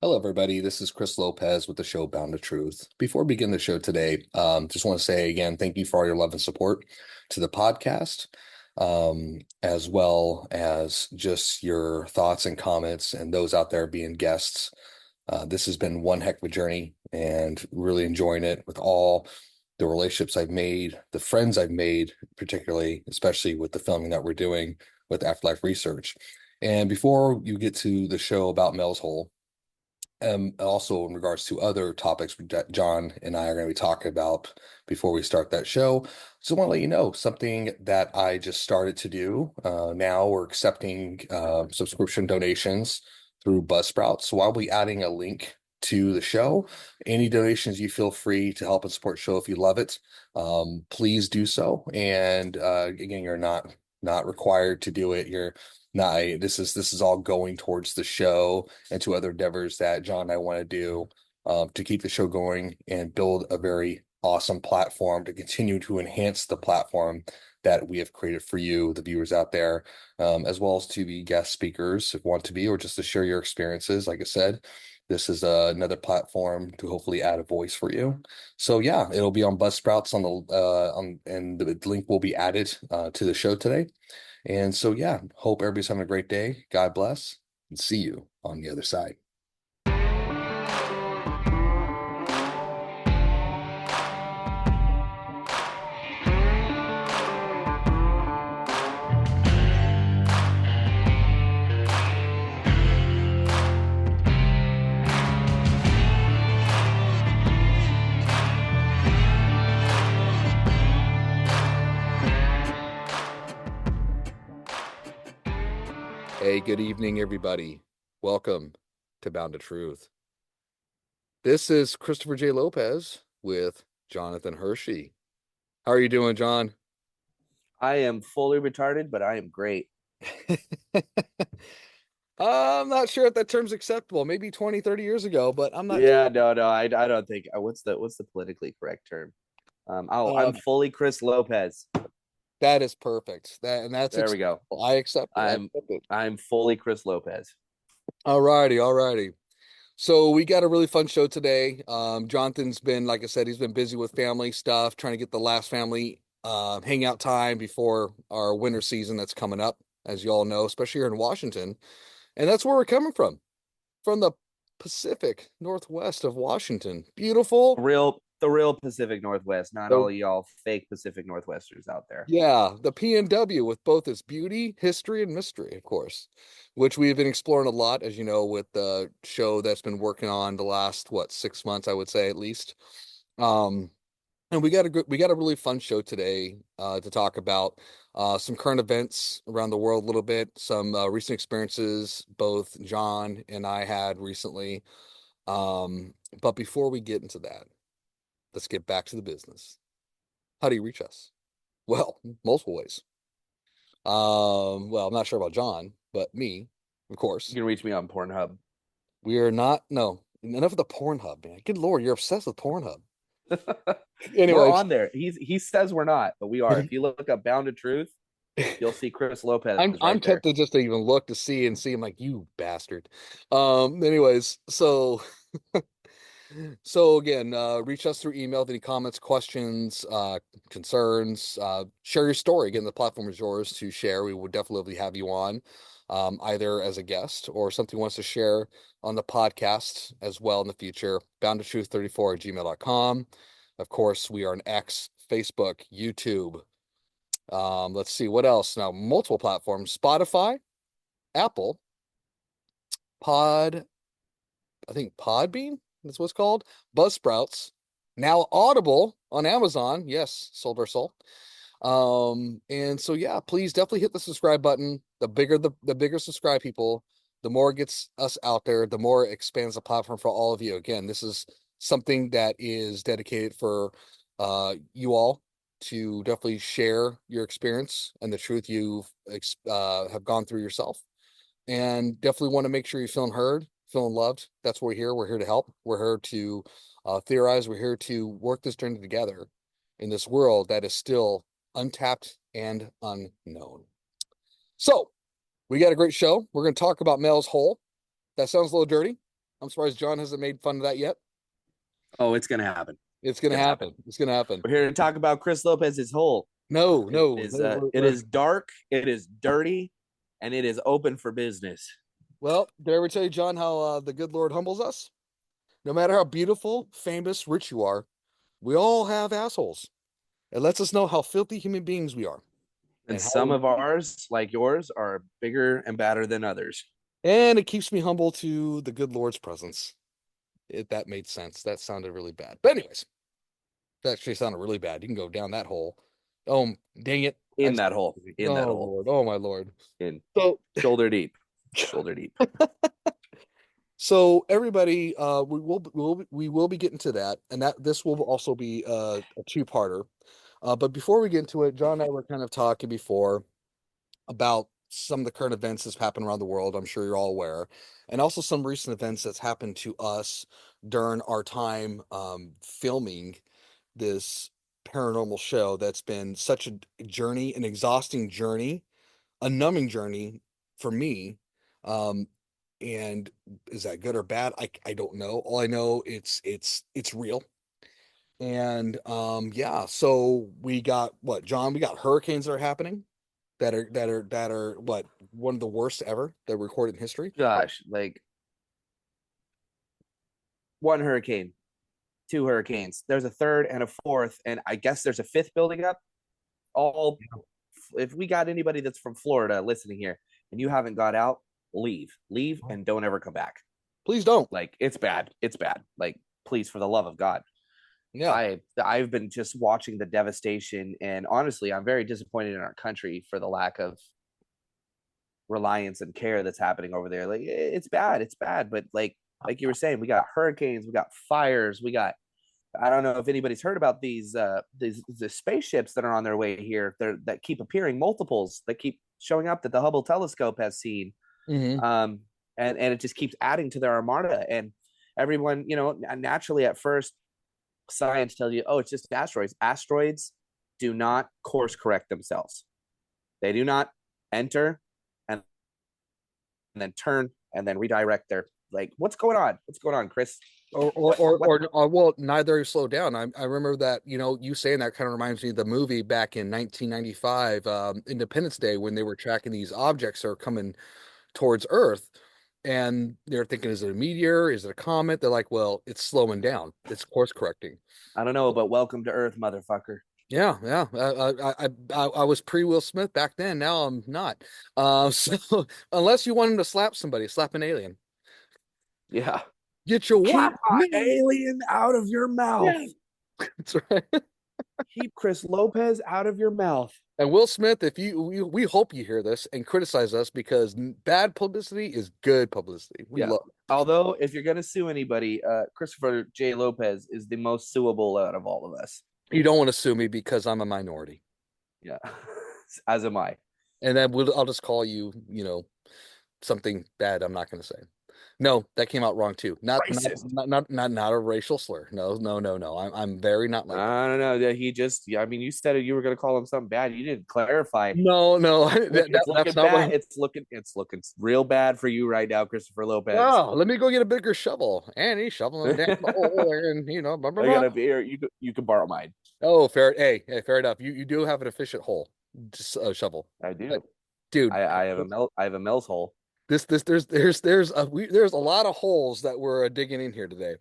Hello, everybody. This is Chris Lopez with the show Bound to Truth. Before we begin the show today, just want to say again, thank you for all your love and support to the podcast, as well as just your thoughts and comments and those out there being guests. This has been one heck of a journey and really enjoying it with all the relationships I've made, the friends I've made, particularly, especially with the filming that we're doing with Afterlife Research. And before you get to the show about Mel's Hole, also in regards to other topics that John and I are going to be talking about before we start that show. So I want to let you know something that I just started to do. Now we're accepting subscription donations through Buzzsprout. So I'll be adding a link to the show. Any donations you feel free to help and support the show if you love it, please do so. And again, you're not required to do it. You're not, this is all going towards the show and to other endeavors that John and I want to do to keep the show going and build a very awesome platform to continue to enhance the platform that we have created for you, the viewers out there, as well as to be guest speakers if you want to be, or just to share your experiences. Like I said, this is another platform to hopefully add a voice for you. So yeah, it'll be on Buzzsprouts and the link will be added to the show today. And so, yeah, hope everybody's having a great day. God bless and see you on the other side. Hey, good evening, everybody. Welcome to Bound to Truth. This is Christopher J. Lopez with Jonathan Hershey. How are you doing, John? I am fully retarded, but I am great. I'm not sure if that term's acceptable. Maybe 20, 30 years ago, but I'm not. Yeah, no, I don't think. What's the politically correct term? I'm Um, fully Chris Lopez. that is perfect. That's There we go. acceptable. I accept it. I I'm accept it. I'm fully Chris Lopez. All righty, all righty. So we got a really fun show today. Jonathan's been, like I said, he's been busy with family stuff, trying to get the last family hangout time before our winter season that's coming up, as you all know, especially here in Washington. And that's where we're coming from the Pacific Northwest of Washington. Beautiful. The real Pacific Northwest, not The, all y'all fake Pacific Northwesters out there. yeah, the PNW with both its beauty, history, and mystery, of course, which we've been exploring a lot, as you know, with the show that's been working on the last, what, 6 months, I would say at least. Um, And we got a really fun show today to talk about some current events around the world a little bit, some recent experiences both John and I had recently. But before we get into that, let's get back to the business. How do you reach us? Well, multiple ways. Well, I'm not sure about John, but me, of You course. can reach me on Pornhub. We are not, no, enough of the Pornhub, man. Good Lord, you're obsessed with Pornhub. We're Anyways, on there. He says we're not, but we are. If you look up Bound to Truth, you'll see Chris Lopez I'm right there. tempted just to even look to see and see. I'm like, you bastard. Anyways, so again, reach us through email with any comments, questions, concerns, share your story. Again, the platform is yours to share. We would definitely have you on, either as a guest or something wants to share on the podcast as well in the future. Bound to truth 34 at gmail.com. Of course, we are on X, Facebook, YouTube. Let's see what else. Now, multiple platforms: Spotify, Apple, Pod, I think Podbean, that's what it's called, Buzzsprouts, now Audible on Amazon. Yes, sold our soul. And so yeah, please definitely hit the subscribe button. The bigger subscribe people, the more it gets us out there, the more it expands the platform for all of you. Again, this is something that is dedicated for you all to definitely share your experience and the truth you have gone through yourself, and definitely want to make sure you're feeling heard, feeling loved. That's what we're here. We're here to help. We're here to theorize. We're here to work this journey together in this world that is still untapped and unknown. So we got a great show. We're going to talk about Mel's Hole. That sounds a little dirty. I'm surprised John hasn't made fun of that yet. Oh, it's gonna happen. It's It's gonna gonna happen. happen. It's gonna happen. We're here to talk about Chris Lopez's hole. No, It no, is no, it is dark, it is dirty, and it is open for business. well, did I ever tell you, John, how the good Lord humbles us? No matter how beautiful, famous, rich you are, we all have assholes. It lets us know how filthy human beings we are, And and how some of ours, like yours, are bigger and badder than others. and it keeps me humble to the good Lord's presence. If that made sense. That sounded really bad. But anyways, that actually sounded really bad. You can go down that hole. Oh, dang it. In that hole. In that Oh hole. Lord. Oh my Lord. In So shoulder deep. Shoulder deep. so everybody, we will be getting to that, and that this will also be a two-parter. But before we get into it, John and I were kind of talking before about some of the current events that's happened around the world. I'm sure you're all aware, and also some recent events that's happened to us during our time filming this paranormal show that's been such a journey, an exhausting journey, a numbing journey for me. Um, and is that good or bad? I don't know. All I know it's real. And yeah, so we got what, John? We got hurricanes that are happening that are what, one of the worst ever that were recorded in history. Gosh, like one hurricane, two hurricanes. There's a third and a fourth, and I guess there's a fifth building up. All if we got anybody that's from Florida listening here and you haven't got out, leave and don't ever come back. Please don't. Like it's bad. It's bad. Like please, for the love of God. Yeah. I've been just watching the devastation, and honestly, I'm very disappointed in our country for the lack of reliance and care that's happening over there. Like it's bad, but like you were saying, we got hurricanes, we got fires, we got I don't know if anybody's heard about these spaceships that are on their way here. That keep appearing, multiples that keep showing up that the Hubble telescope has seen. Hmm. And it just keeps adding to their armada. And everyone, naturally at first, science tells you, oh, it's just asteroids. Asteroids do not course correct themselves. They do not enter and then turn and then redirect their like. What's going on? What's going on, Chris? Well, neither slow down. I remember that, you saying that kind of reminds me of the movie back in 1995, Independence Day, when they were tracking these objects that are coming towards Earth, and they're thinking, is it a meteor? Is it a comet? They're like, well, it's slowing down. It's course correcting. I don't know, but welcome to Earth, motherfucker. Yeah, yeah. I was pre Will Smith back then. Now I'm not. So unless you want him to slap somebody, slap an alien. Yeah. Get your Keep white man. alien out of your mouth. Yeah. That's right. Keep Chris Lopez out of your mouth. And Will Smith, if we hope you hear this and criticize us, because bad publicity is good publicity. We Yeah. love it. Although, if you're gonna sue anybody, Christopher J. Lopez is the most suable out of all of us. You don't want to sue me because I'm a minority, Yeah, as am I. and then I'll just call you, something bad. I'm not going to say. No, that came out wrong too. Racist. Not a racial slur. No, no, no, no. I'm very not like that. I don't know. He just, yeah, I mean, you said you were gonna call him something bad. You didn't clarify. No, no, It's that's looking not what. bad. It's looking real bad for you right now, Christopher Lopez. Oh, let me go get a bigger shovel, and he's shoveling down the hole there, and blah, blah, I blah. gotta be here. You can borrow mine. Oh, fair. Hey, fair enough. You do have an efficient hole, just a shovel, I but do. dude, I have a Mel's hole. there's a lot of holes that we're digging in here today.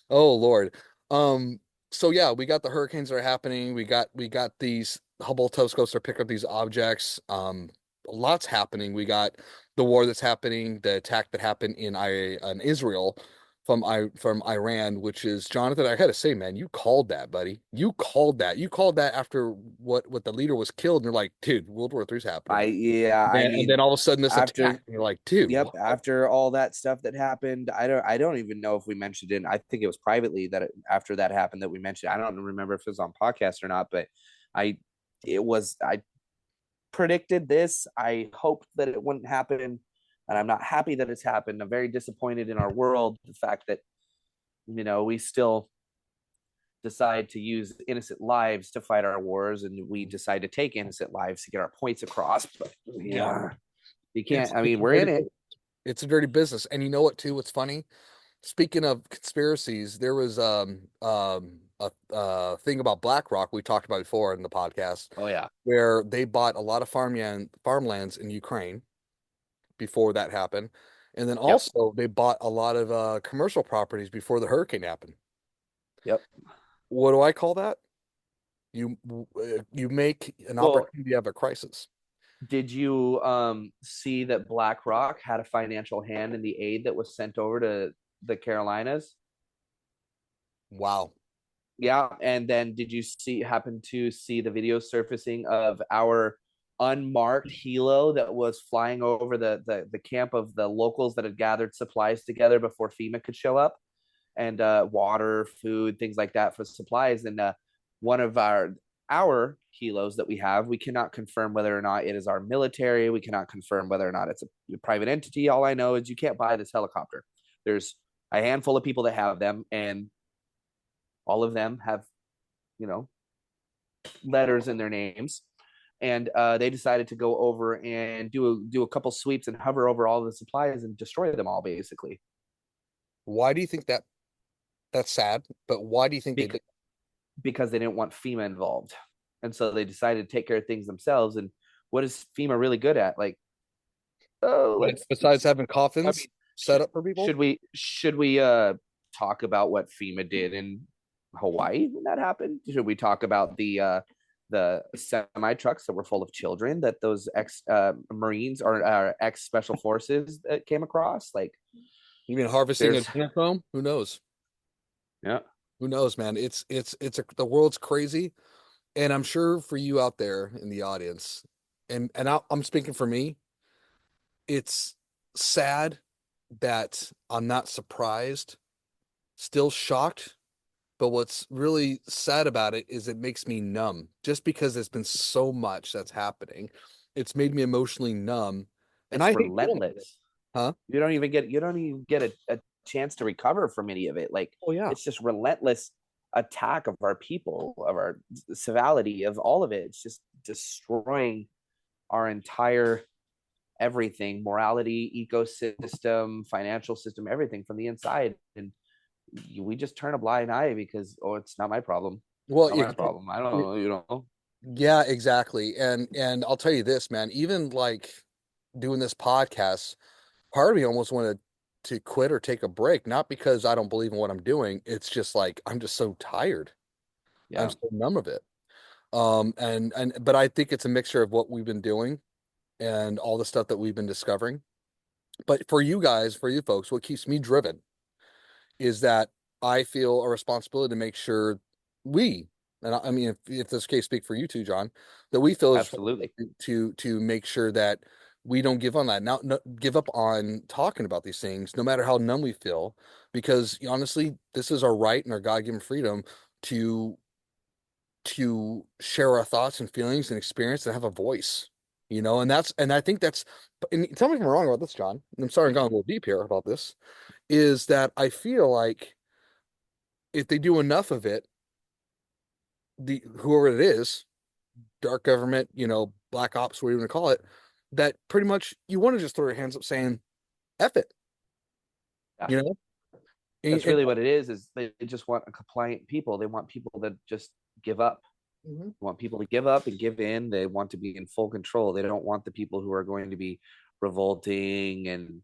Oh Lord. Um. So yeah, we got the hurricanes that are happening. We got these Hubble telescopes that pick up these objects. Lots happening. We got the war that's happening, the attack that happened in Israel from Iran, which is, Jonathan, I gotta say, man, you called that, buddy. You called that. You called that after what the leader was killed, and you're like, dude, World War III's happening. Yeah, I And then mean, all of a sudden this attack, after and you're like, dude, yep, what? after all that stuff that happened, I don't even know if we mentioned it. I think it was privately that after that happened that we mentioned. I don't remember if it was on podcast or not, but I I predicted this. I hoped that it wouldn't happen, and I'm not happy that it's happened. I'm very disappointed in our world, the fact that we still decide to use innocent lives to fight our wars, and we decide to take innocent lives to get our points across. But Yeah. yeah, you It's can't. I it's mean, a we're dirty in it. it's a dirty business. And you know what too? What's funny? Speaking of conspiracies, there was a thing about BlackRock we talked about before in the podcast Oh yeah. where they bought a lot of farmlands in Ukraine before that happened. And then Yep. also they bought a lot of commercial properties before the hurricane happened. Yep. What do I call that? You you make an Well, opportunity of a crisis. did you see that BlackRock had a financial hand in the aid that was sent over to the Carolinas? Wow. Yeah, and then did you happen to see the video surfacing of our unmarked helo that was flying over the camp of the locals that had gathered supplies together before FEMA could show up, and water, food, things like that for supplies. And one of our helos that we have, we cannot confirm whether or not it is our military. We cannot confirm whether or not it's a private entity. All I know is you can't buy this helicopter. There's a handful of people that have them, and all of them have, you know, letters in their names. And they decided to go over and do a couple sweeps and hover over all the supplies and destroy them all, basically. Why do you think that's sad? But why do you think they Bec- did? because they didn't want FEMA involved, and so they decided to take care of things themselves. And what is FEMA really good at? Like, oh, What, besides let's. having I coffins mean, set up for people? should we talk about what FEMA did in Hawaii when that happened? Should we talk about the semi trucks that were full of children that those ex Marines or ex special forces that came across? Like, You mean harvesting there's adrenochrome? Who knows? yeah, Who knows, man? The world's crazy, and I'm sure for you out there in the audience, I'm speaking for me. It's sad that I'm not surprised, still shocked. But what's really sad about it is it makes me numb just because there's been so much that's happening. It's made me emotionally numb, and I it's hate dealing with it. relentless. Huh? You don't even get a chance to recover from any of it. Like, Oh yeah. it's just relentless attack of our people, of our civility, of all of it. It's just destroying our entire everything, morality, ecosystem, financial system, everything from the inside. And we just turn a blind eye because, oh, it's not my problem. Well, Not my problem. I don't know, yeah, exactly. And I'll tell you this, man, even like doing this podcast, part of me almost wanted to quit or take a break, not because I don't believe in what I'm doing. It's just like I'm just so tired. I'm Yeah, so numb of it. And but I think it's a mixture of what we've been doing and all the stuff that we've been discovering. But for you guys, for you folks, what keeps me driven is that I feel a responsibility to make sure we, and I mean, if this case speak for you too, John, that we feel is absolutely. to make sure that we don't give on that, now no, give up on talking about these things, no matter how numb we feel, because honestly, this is our right and our God-given freedom to share our thoughts and feelings and experience and have a voice, and I think that's, and tell me if I'm wrong about this, John. I'm sorry I'm going a little deep here about this, is that I feel like if they do enough of it, the whoever it is, dark government, black ops, whatever you want to call it, that pretty much you want to just throw your hands up saying, F it, Yeah. you know? That's And really what it is. Is they just want a compliant people. They want people that just give up. Mhm. They want people to give up and give in. They want to be in full control. They don't want the people who are going to be revolting and,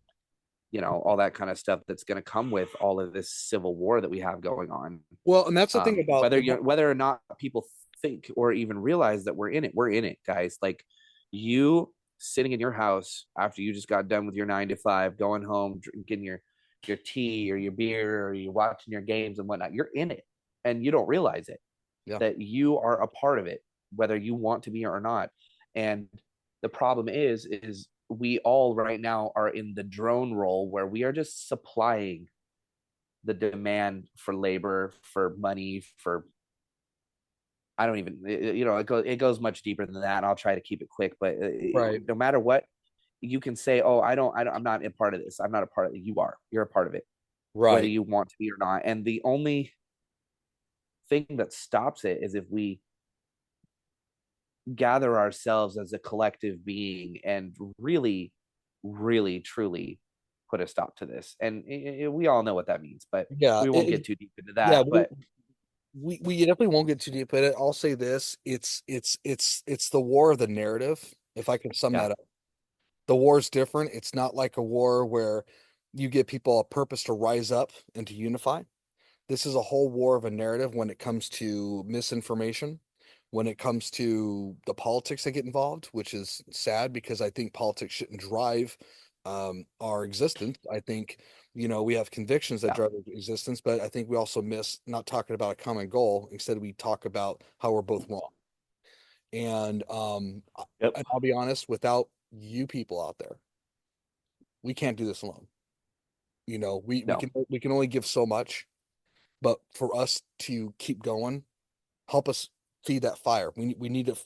all that kind of stuff that's going to come with all of this civil war that we have going on. Well, and that's the thing about Whether or not people think or even realize that we're in it, guys. Like, you sitting in your house after you just got done with your 9 to 5, going home, drinking your tea or your beer, or you're watching your games and whatnot. You're in it, and you don't realize it, yeah, that you are a part of it, whether you want to be or not. And the problem is we all right now are in the drone role where we are just supplying the demand for labor, for money, for, I don't even, it goes much deeper than that. And I'll try to keep it quick, but right, no matter what, you can say, oh, I'm not a part of this. I'm not a part of it. You're a part of it, whether right. you want to be or not. And the only thing that stops it is if we gather ourselves as a collective being and really, really, truly put a stop to this. And we all know what that means, but Yeah, we won't get too deep into yeah, that. But we definitely won't get too deep in it. I'll say this: it's the war of the narrative. If I can sum yeah, that up, the war is different. It's not like a war where you give people a purpose to rise up and to unify. This is a whole war of a narrative when it comes to misinformation, when it comes to the politics that get involved, which is sad because I think politics shouldn't drive our existence. I think, we have convictions that yeah, drive our existence, but I think we also miss not talking about a common goal. Instead, we talk about how we're both wrong. And yep, and I'll be honest, without you people out there, we can't do this alone. We no. can only give so much, but for us to keep going, help us feed that fire. We need to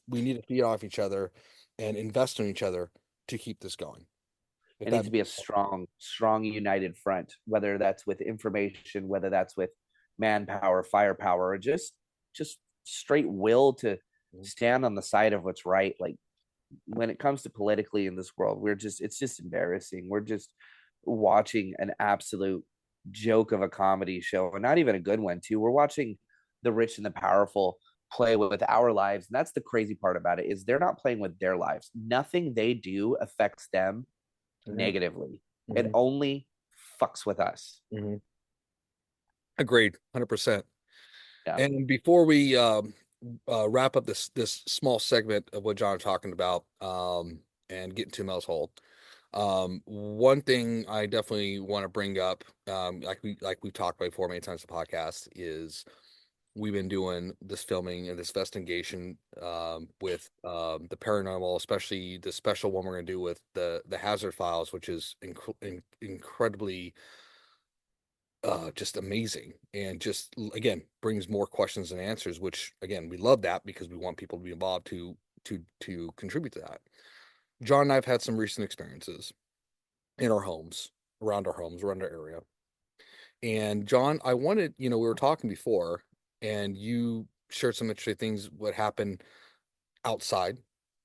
feed off each other and invest in each other to keep this going. If It that needs to be a strong, united front, whether that's with information, whether that's with manpower, firepower, or just straight will to stand on the side of what's right. Like when it comes to politically in this world, it's just embarrassing. We're just watching an absolute joke of a comedy show, and not even a good one, too. We're watching the rich and the powerful play with our lives. And that's the crazy part about it, is they're not playing with their lives. Nothing they do affects them hmm negatively. It hmm only fucks with us. hmm Agreed, 100%. Yeah. And before we wrap up this small segment of what John's talking about, and get into Mel's hole, one thing I definitely want to bring up, like we talked about before many times on the podcast, is we've been doing this filming and this investigation with the paranormal, especially the special one we're going to do with the Hazard Files, which is incredibly just amazing, and just again brings more questions and answers. Which again, we love that because we want people to be involved to contribute to that. John and I've had some recent experiences in our homes, around our area. And John, I wanted, we were talking before, and you shared some interesting things, what happened outside,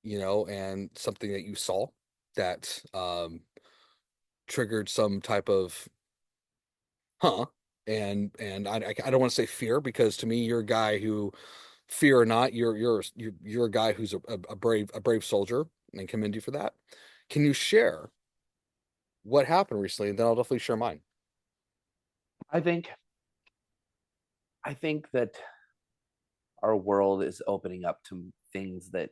and something that you saw that triggered some type of huh. And I don't want to say fear, because to me, you're a guy who, fear or not, you're a guy who's a brave soldier, and commend you for that. Can you share what happened recently? And then I'll definitely share mine. I think I think that our world is opening up to things that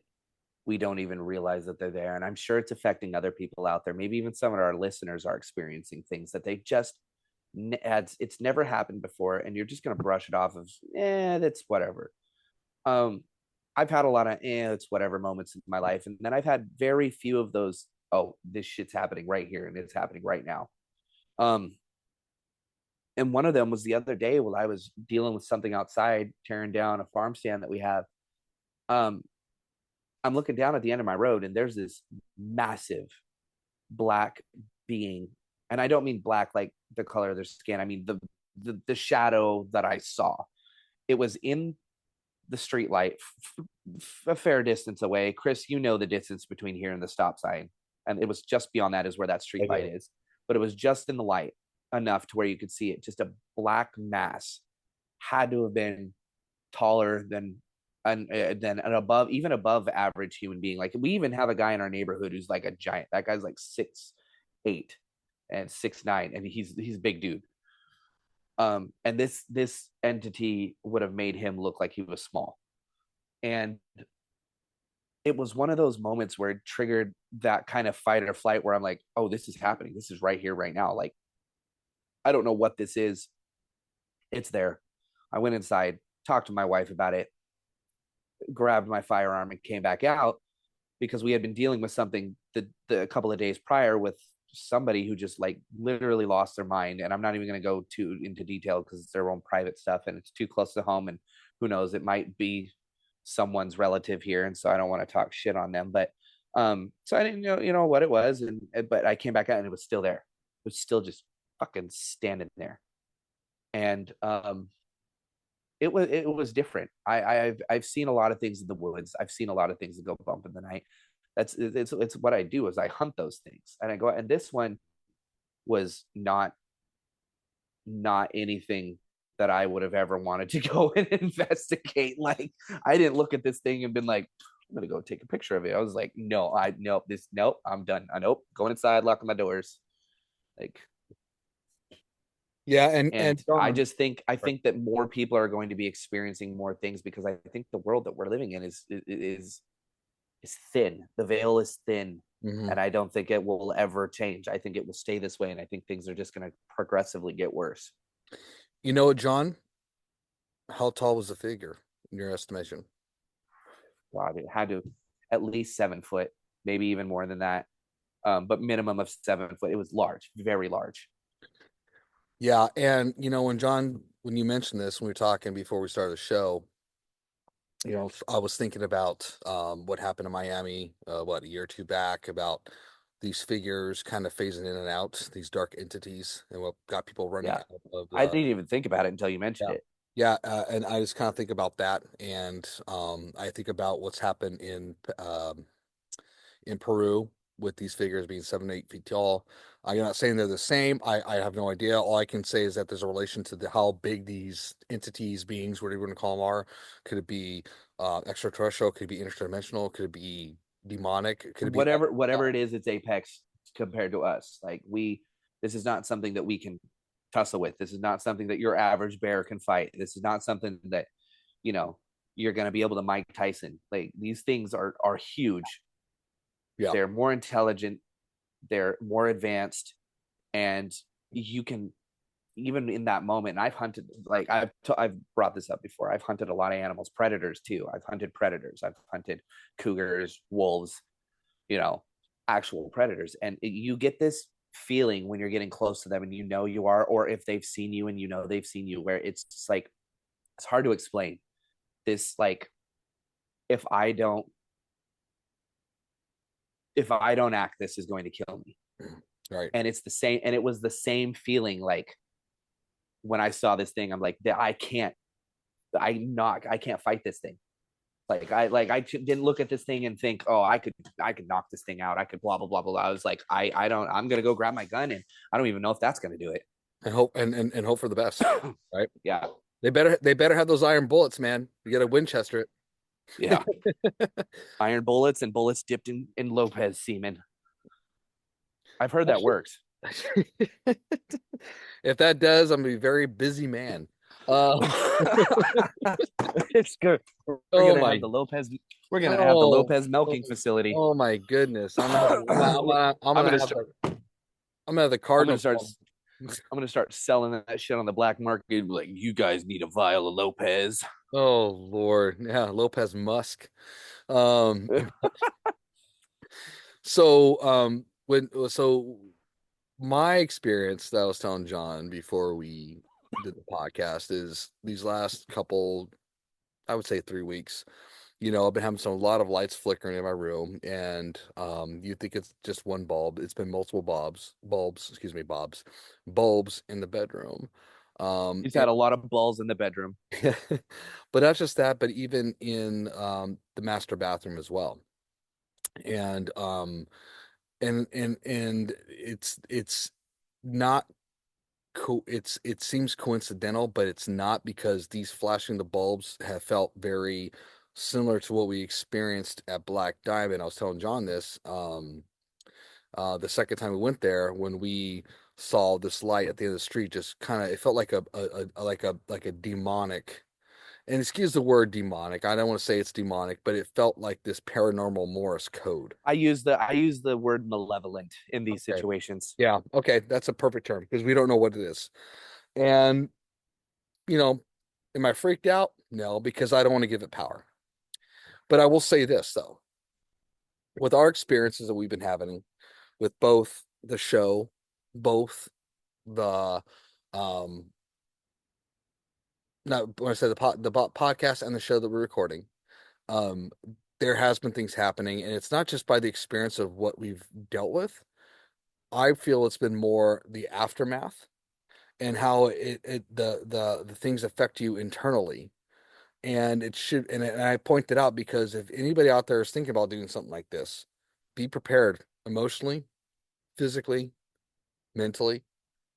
we don't even realize that they're there. And I'm sure it's affecting other people out there. Maybe even some of our listeners are experiencing things that they just it's never happened before, and you're just going to brush it off of, that's whatever. um I've had a lot of it's whatever moments in my life, and then I've had very few of those, oh, this shit's happening right here and it's happening right now. um and one of them was the other day while I was dealing with something outside, tearing down a farm stand that we have. um I'm looking down at the end of my road, and there's this massive black being. And I don't mean black like the color of their skin. I mean the shadow that I saw. It was in the street light, a fair distance away. Chris, you know the distance between here and the stop sign, and it was just beyond that is where that street light Okay. is. But it was just in the light enough to where you could see it. Just a black mass, had to have been taller than an above, even above average human being. Like we even have a guy in our neighborhood who's like a giant. That guy's like 6'8" and 6'9", and he's a big dude. And this entity would have made him look like he was small. And it was one of those moments where it triggered that kind of fight or flight where I'm like, oh, this is happening. This is right here, right now. Like, I don't know what this is. It's there. I went inside, talked to my wife about it, grabbed my firearm, and came back out because we had been dealing with something the couple of days prior with somebody who just like literally lost their mind. And I'm not even going to go too into detail because it's their own private stuff and it's too close to home. And who knows, it might be someone's relative here. And so I don't want to talk shit on them. But so I didn't know, what it was. But I came back out and it was still there. It was still just fucking standing there. And it was different. I've seen a lot of things in the woods. I've seen a lot of things that go bump in the night. It's what I do is I hunt those things, and I go, and this one was not anything that I would have ever wanted to go and investigate. Like, I didn't look at this thing and been like, I'm gonna go take a picture of it. I was like, no, nope, I'm done. Nope, going inside, locking my doors. Like, Yeah, and and John, I think that more people are going to be experiencing more things because I think the world that we're living in is thin. The veil is thin. mhm. And I don't think it will ever change. I think it will stay this way. And I think things are just going to progressively get worse. You know what, John? How tall was the figure in your estimation? God, it had to at least 7 foot, maybe even more than that. But minimum of 7 foot. It was large, very large. Yeah, and when John, when you mentioned this, when we were talking before we started the show, I was thinking about what happened in Miami, a year or two back, about these figures kind of phasing in and out, these dark entities, and what got people running Yeah. out of I the. didn't even think about it until you mentioned Yeah. it. Yeah, and I just kind of think about that, and I think about what's happened in Peru with these figures being 7 to 8 feet tall. I'm not saying they're the same. I have no idea. All I can say is that there's a relation to how big these entities, beings, whatever you want to call them, are. Could it be extraterrestrial? Could it be interdimensional? Could it be demonic? Could it be all that? Whatever it is, it's apex compared to us. Like, this is not something that we can tussle with. This is not something that your average bear can fight. This is not something that, you know, you're going to be able to Mike Tyson. Like, these things are huge. Yeah, They're more intelligent, they're more advanced, and you can, even in that moment, and I've hunted, like, I've brought this up before. I've hunted a lot of animals, predators too. I've hunted predators. I've hunted cougars, wolves, you know, actual predators. And you get this feeling when you're getting close to them and you are, or if they've seen you and they've seen you, where it's just like, it's hard to explain. This, like, if I don't if I don't act, this is going to kill me. right. And it's the same, and it was the same feeling, like, when I saw this thing, I'm like, I can't fight this thing. I didn't look at this thing and think, oh, I could knock this thing out. I could blah blah blah blah. I was like, I don't. I'm gonna go grab my gun, and I don't even know if that's gonna do it. And hope and hope for the best, right? Yeah, They better have those iron bullets, man. You got to Winchester yeah. Iron bullets and bullets dipped in Lopez semen. I've heard that works. it. If that does, I'm gonna be a very busy man. Um, It's good. We're oh gonna have my, the Lopez. We're gonna have the oh, Lopez oh, milking facility. oh my goodness. I'm gonna have, I'm I'm gonna gonna have start. the I'm gonna Cardinals. start. I'm gonna start selling that shit on the black market. Like, you guys need a vial of Lopez. Oh Lord, yeah, Lopez Musk. Um, so my experience that I was telling John before we did the podcast is these last couple, I would say 3 weeks. I've been having a lot of lights flickering in my room, and you think it's just one bulb. It's been multiple excuse me, bulbs in the bedroom. He's And had a lot of balls in the bedroom. but not just that, but even in the master bathroom as well. And it's not it seems coincidental, but it's not, because these flashing the bulbs have felt very similar to what we experienced at Black Diamond. I was telling John this the second time we went there, when we saw this light at the end of the street, just kind of, it felt like a demonic, and excuse the word demonic. I don't want to say it's demonic, but it felt like this paranormal Morse code. I use the word malevolent in these Okay. situations. Yeah, okay, that's a perfect term, because we don't know what it is. And you know, am I freaked out? No, because I don't want to give it power. But I will say this though, with our experiences that we've been having with both the show, both the um not when I say the podcast and the show that we're recording, um there has been things happening, and it's not just by the experience of what we've dealt with. I feel it's been more the aftermath, and how the things affect you internally. And it should, and I point that out because if anybody out there is thinking about doing something like this, be prepared emotionally, physically, mentally,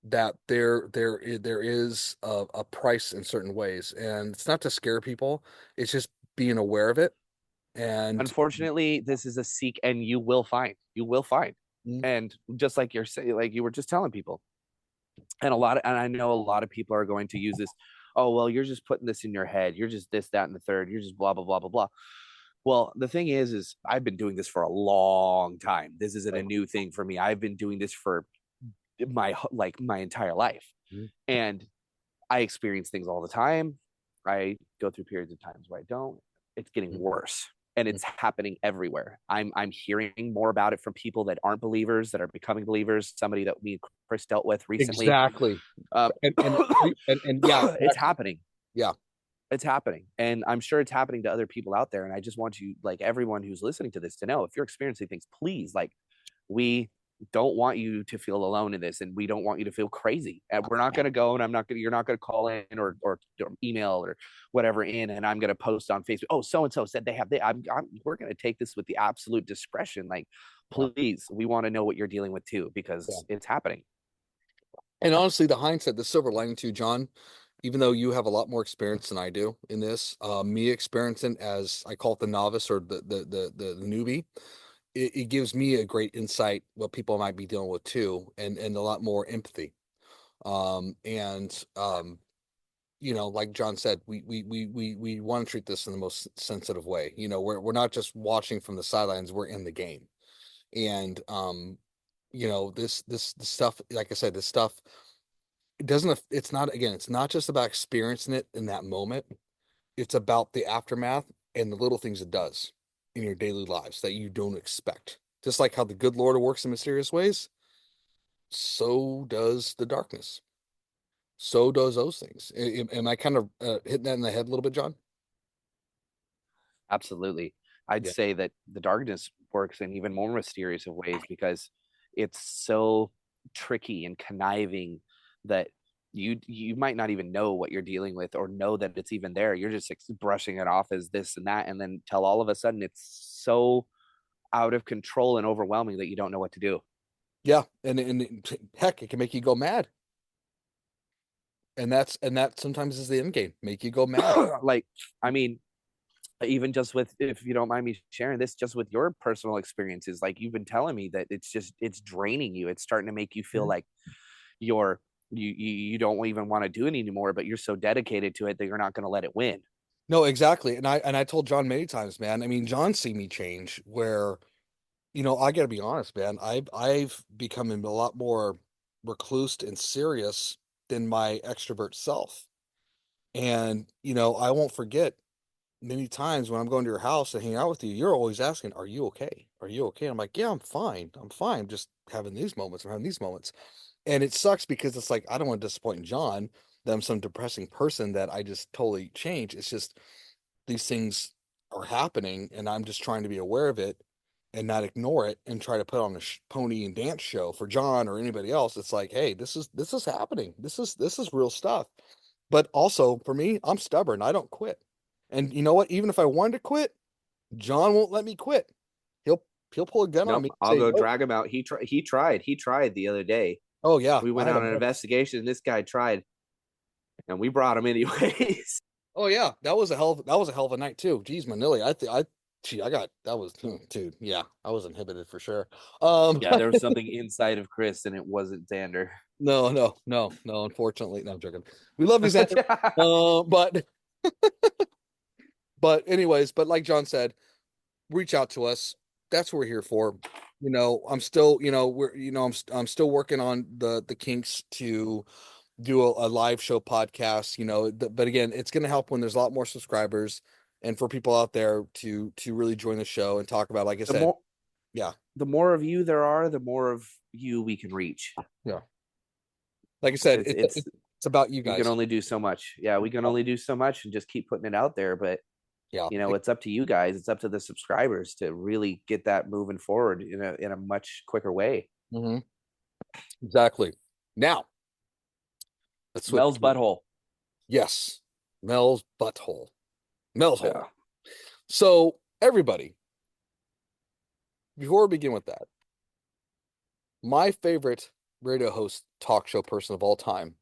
that there is a price in certain ways, and it's not to scare people. It's just being aware of it. And Unfortunately, this is a seek, and you will find, and just like you're saying, like you were just telling people, and I know a lot of people are going to use this. Oh well, you're just putting this in your head. You're just this, that, and the third. You're just blah blah blah blah blah. Well, the thing is I've been doing this for a long time. This isn't a new thing for me. I've been doing this for my entire life, and I experience things all the time. I go through periods of times where I don't. It's getting worse. And it's happening everywhere. I'm hearing more about it from people that aren't believers, that are becoming believers. Somebody that me and Chris dealt with recently. exactly. Um, And yeah, it's happening. yeah. It's happening, and I'm sure it's happening to other people out there. And I just want you, like everyone who's listening to this, to know if you're experiencing things, please, like, we don't want you to feel alone in this, and we don't want you to feel crazy. And we're not going to go, and I'm not going to, you're not going to call in or email or whatever in, and I'm going to post on Facebook, oh, so and so said they have, we're going to take this with the absolute discretion. Like, please, we want to know what you're dealing with too, because Yeah. it's happening. And honestly, the hindsight, the silver lining too, John, even though you have a lot more experience than I do in this, me experiencing as I call it the novice or the newbie, it gives me a great insight what people might be dealing with too, and a lot more empathy. And like John said, we want to treat this in the most sensitive way. We're not just watching from the sidelines, we're in the game. And this stuff, like I said, this stuff, it doesn't, it's not, again, it's not just about experiencing it in that moment. It's about the aftermath and the little things it does in your daily lives that you don't expect. Just like how the good Lord works in mysterious ways, so does the darkness. So does those things. Am I kind of hitting that in the head a little bit, John? Absolutely. I'd Yeah. say that the darkness works in even more mysterious of ways, because it's so tricky and conniving that you might not even know what you're dealing with, or know that it's even there. You're just brushing it off as this and that, and then till all of a sudden it's so out of control and overwhelming that you don't know what to do. Yeah. And heck, it can make you go mad. And that sometimes is the end game. Make you go mad. Like, I mean, even just with, if you don't mind me sharing this, just with your personal experiences, like you've been telling me that it's draining you. It's starting to make you feel Mhm. like you're you don't even want to do it anymore, but you're so dedicated to it that you're not going to let it win. No, exactly. And I told John many times, man. I mean, John seen me change where, I gotta be honest, man. I've become a lot more recluse and serious than my extrovert self. And, I won't forget many times when I'm going to your house and hanging out with you, you're always asking, "Are you okay? Are you okay?" I'm like, "Yeah, I'm fine. I'm fine. I'm just having these moments. I'm having these moments." And it sucks because it's like I don't want to disappoint John that I'm some depressing person that I just totally change. It's just these things are happening and I'm just trying to be aware of it and not ignore it and try to put on a pony and dance show for John or anybody else. It's like, hey, this is happening. This is real stuff. But also for me, I'm stubborn. I don't quit. And you know what? Even if I wanted to quit, John won't let me quit. He'll he'll pull a gun on Nope, me and I'll say, go "No." drag him out. He tried the other day. Oh yeah, We I went had a on an moment. investigation, and this guy tried, and we brought him anyways. Oh yeah, that was a hell of a night too. Geez, Manili, gee, I got that was dude. Yeah, I was inhibited for sure. Yeah, there was something inside of Chris, and it wasn't Zander. No, no, no, no. Unfortunately, no, I'm joking. We love you, Zander. But anyways, but like John said, reach out to us. That's what we're here for. I'm still, I'm still working on the kinks to do a live show podcast. But again, it's going to help when there's a lot more subscribers, and for people out there to really join the show and talk about, like I the said, more yeah, the more of you there are, the more of you we can reach. yeah, like I said, It's it's about you we can guys. only do so much. Yeah, we can only do so much, and just keep putting it out there. But Yeah, it's up to you guys. It's up to the subscribers to really get that moving forward in a much quicker way. mhm, exactly. Now let's switch Mel's gears. butthole. Yes, Mel's butthole. Mel's hole. Yeah. So, everybody, before we begin with that, my favorite radio host, talk show person of all time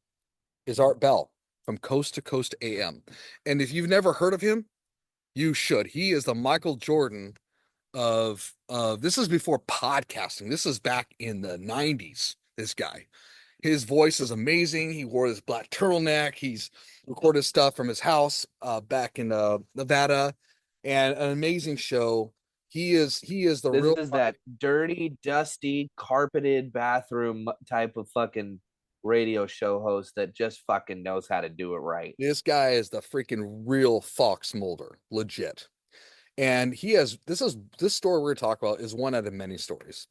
is Art Bell from Coast to Coast AM. And if you've never heard of him, you should. He is the Michael Jordan of this is before podcasting. This is back in the 90s. This guy. His voice is amazing. He wore this black turtleneck. He's recorded stuff from his house back in Nevada, and an amazing show. He is the This real. is that dirty, dusty, carpeted bathroom type of fucking radio show host that just fucking knows how to do it right. This guy is the freaking real Fox Mulder, legit. And he has this story we're talking about is one out of many stories,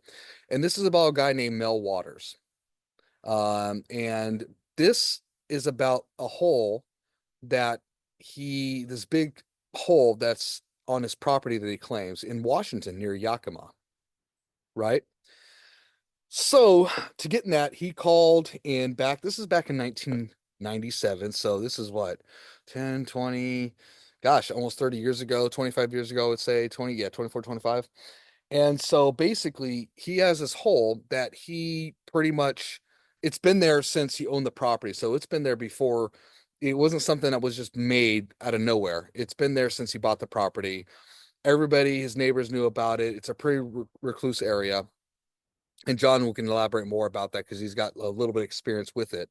and this is about a guy named Mel Waters. And this is about a hole that this big hole that's on his property that he claims in Washington near Yakima, right? So to get in that, he called in back, this is back in 1997. So this is what, 10, 20, gosh, almost 30 years ago, 25 years ago, I would say 20, yeah, 24, 25. And so basically, he has this hole that he pretty much, it's been there since he owned the property. So it's been there before. It wasn't something that was just made out of nowhere. It's been there since he bought the property. Everybody, his neighbors knew about it. It's a pretty recluse area. And John can elaborate more about that because he's got a little bit of experience with it.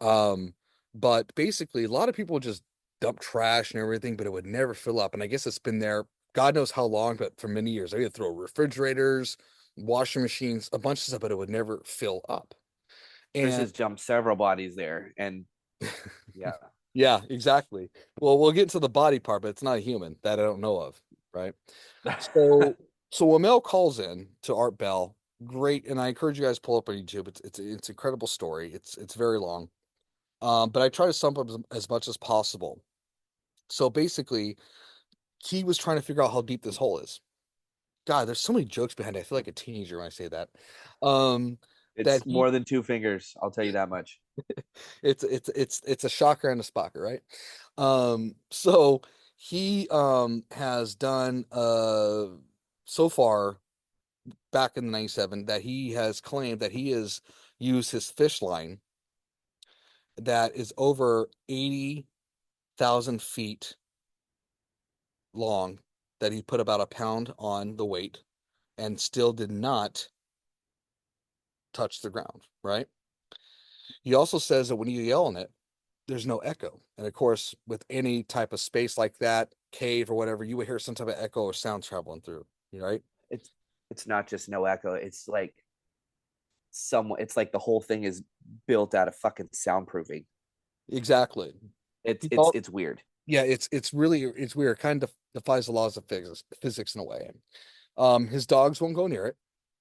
Um, but basically, a lot of people just dump trash and everything, but it would never fill up. And I guess it's been there, God knows how long, but for many years. They would throw refrigerators, washing machines, a bunch of stuff, but it would never fill up. Chris And has jumped several bodies there, and yeah, yeah, exactly. Well, we'll get to the body part, but it's not a human that I don't know of, right? So, so when Mel calls in to Art Bell, great, and I encourage you guys to pull up on YouTube. It's an incredible story. It's very long, but I try to sum up as much as possible. So basically, he was trying to figure out how deep this hole is. God, there's so many jokes behind it. I feel like a teenager when I say that. Um, that it's he more than two fingers. I'll tell you that much. it's a shocker and a spocker, right? So he has done so far back in the 97 that he has claimed that he has used his fish line that is over 80,000 feet long, that he put about a pound on the weight and still did not touch the ground, right? He also says that when you yell on it, there's no echo. And of course, with any type of space like that, cave or whatever, you would hear some type of echo or sound traveling through, right? It's it's not just no echo. It's like it's like the whole thing is built out of fucking soundproofing. Exactly. It's He it's called, it's weird. yeah, it's really it's weird. Kind of defies the laws of physics in a way. His dogs won't go near it.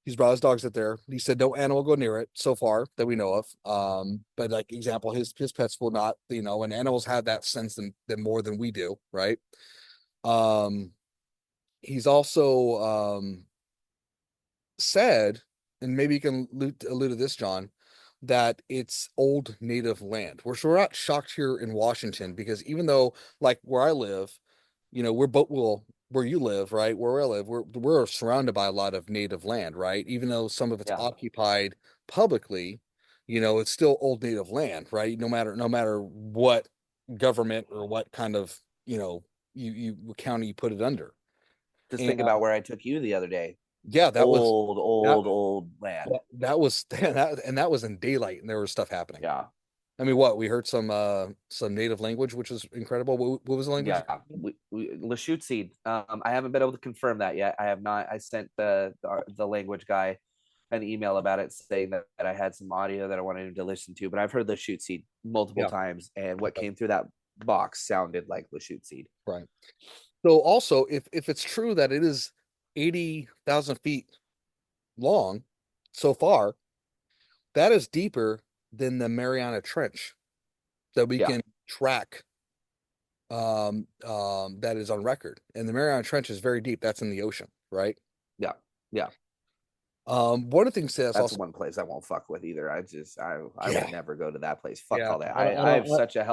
He's brought his dogs out there. He said no animal will go near it so far that we know of. But like example, his pets will not, and animals have that sense than more than we do, right? Um, he's also said, and maybe you can allude to this, John, that it's old native land. We're not shocked here in Washington because even though, like where I live, we're both well where you live, right? Where I live, we're surrounded by a lot of native land, right? Even though some of it's Yeah, occupied publicly, it's still old native land, right? No matter what government or what kind of what county you put it under. just And think about where I took you the other day. yeah, that was Old, that old, old land. that was that was in daylight and there was stuff happening. Yeah, I mean, what we heard some native language, which is incredible. What was the language? yeah. Lashute seed. I haven't been able to confirm that yet. I have not. I sent the language guy an email about it saying that I had some audio that I wanted him to listen to, but I've heard Lashute seed multiple Yeah, times, and what came through that box sounded like Lashute seed. right. So also, if it's true that it is 80,000 feet long so far, that is deeper than the Mariana Trench that we Yeah, can track. That is on record, and the Mariana Trench is very deep. That's in the ocean, right? yeah, yeah. One of the things that's That's also, one place I won't fuck with either. I would yeah, never go to that place. Fuck yeah. all that. I I don't, have such a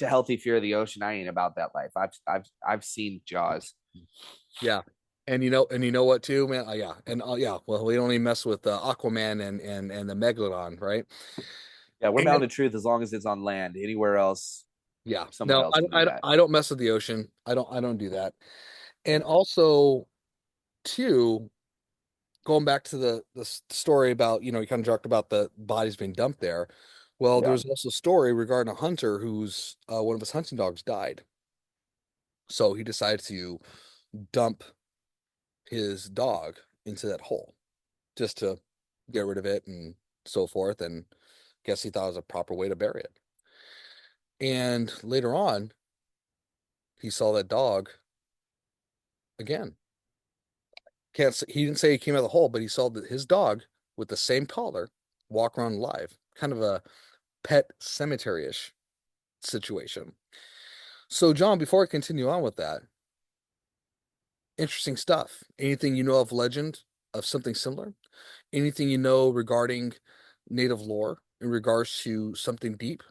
healthy fear of the ocean. I ain't about that life. I've seen Jaws. yeah. and you know what too, man? Yeah, and yeah. Well, we only mess with Aquaman and the Megalodon, right? Yeah, we're And bound to truth as long as it's on land. Anywhere else, yeah, someone no, else can do that. I don't mess with the ocean. I don't do that. And also, too, going back to the story about, you kind of talked about the bodies being dumped there. Well, Yeah. there's also a story regarding a hunter who's one of his hunting dogs died. So he decided to dump his dog into that hole just to get rid of it and so forth. And guess he thought it was a proper way to bury it. And later on, he saw that dog again. Can't say, he didn't say he came out of the hole, but he saw that his dog with the same collar walk around alive, kind of a pet cemetery-ish situation. So, John, before I continue on with that, interesting stuff. Anything you know of legend of something similar? Anything you know regarding native lore in regards to something deep,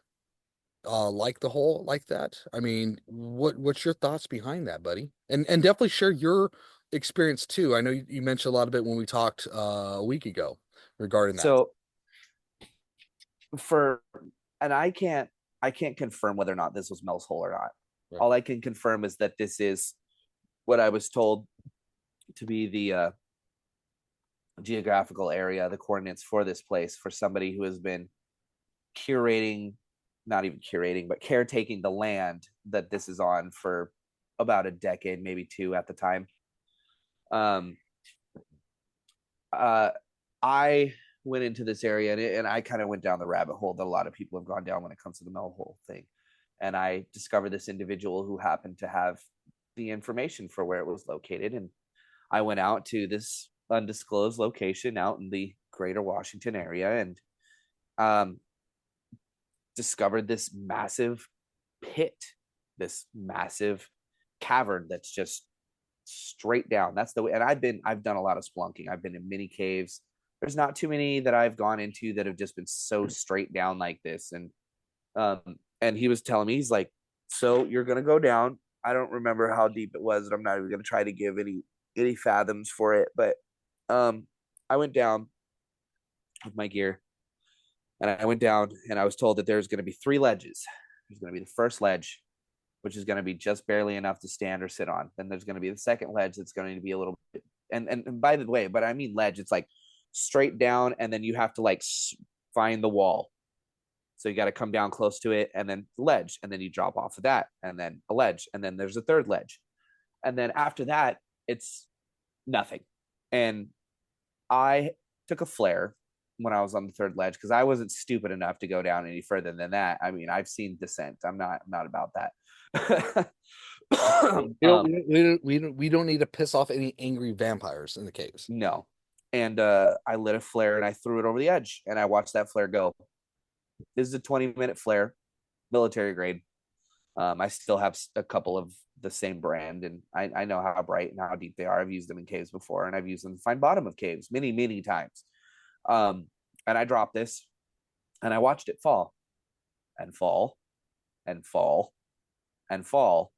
like the hole, like that? I mean, what's your thoughts behind that, buddy? And definitely share your experience too. I know you mentioned a lot of it when we talked a week ago regarding that. So for and I can't confirm whether or not this was Mel's hole or not. Right. All I can confirm is that this is what I was told to be the geographical area, the coordinates for this place for somebody who has been curating, not even curating, but caretaking the land that this is on for about a decade, maybe two at the time. Um, uh, I went into this area and I kind of went down the rabbit hole that a lot of people have gone down when it comes to the Mel hole thing. And I discovered this individual who happened to have the information for where it was located. And I went out to this undisclosed location out in the greater Washington area and um, discovered this massive pit, this massive cavern that's just straight down. That's the way. And I've done a lot of splunking. I've been in mini caves. There's not too many that I've gone into that have just been so straight down like this. And he was telling me, he's like, so you're gonna go down. I don't remember how deep it was, and I'm not even gonna try to give any fathoms for it. But I went down with my gear, and I went down, and I was told that there's gonna be three ledges. There's gonna be the first ledge, which is going to be just barely enough to stand or sit on. Then there's going to be the second ledge that's going to be a little bit, and by the way, but I mean ledge, it's like straight down, and then you have to like find the wall. So you got to come down close to it, and then ledge, and then you drop off of that, and then a ledge, and then there's a third ledge, and then after that, it's nothing. And I took a flare when I was on the third ledge because I wasn't stupid enough to go down any further than that. I mean, I've seen Descent. I'm not about that. We don't need to piss off any angry vampires in the caves. No. And I lit a flare and I threw it over the edge and I watched that flare go. This is a 20-minute flare, military grade. I still have a couple of the same brand, and I know how bright and how deep they are. I've used them in caves before, and I've used them to find bottom of caves many, many times. And I dropped this, and I watched it fall, and fall, and fall, and fall,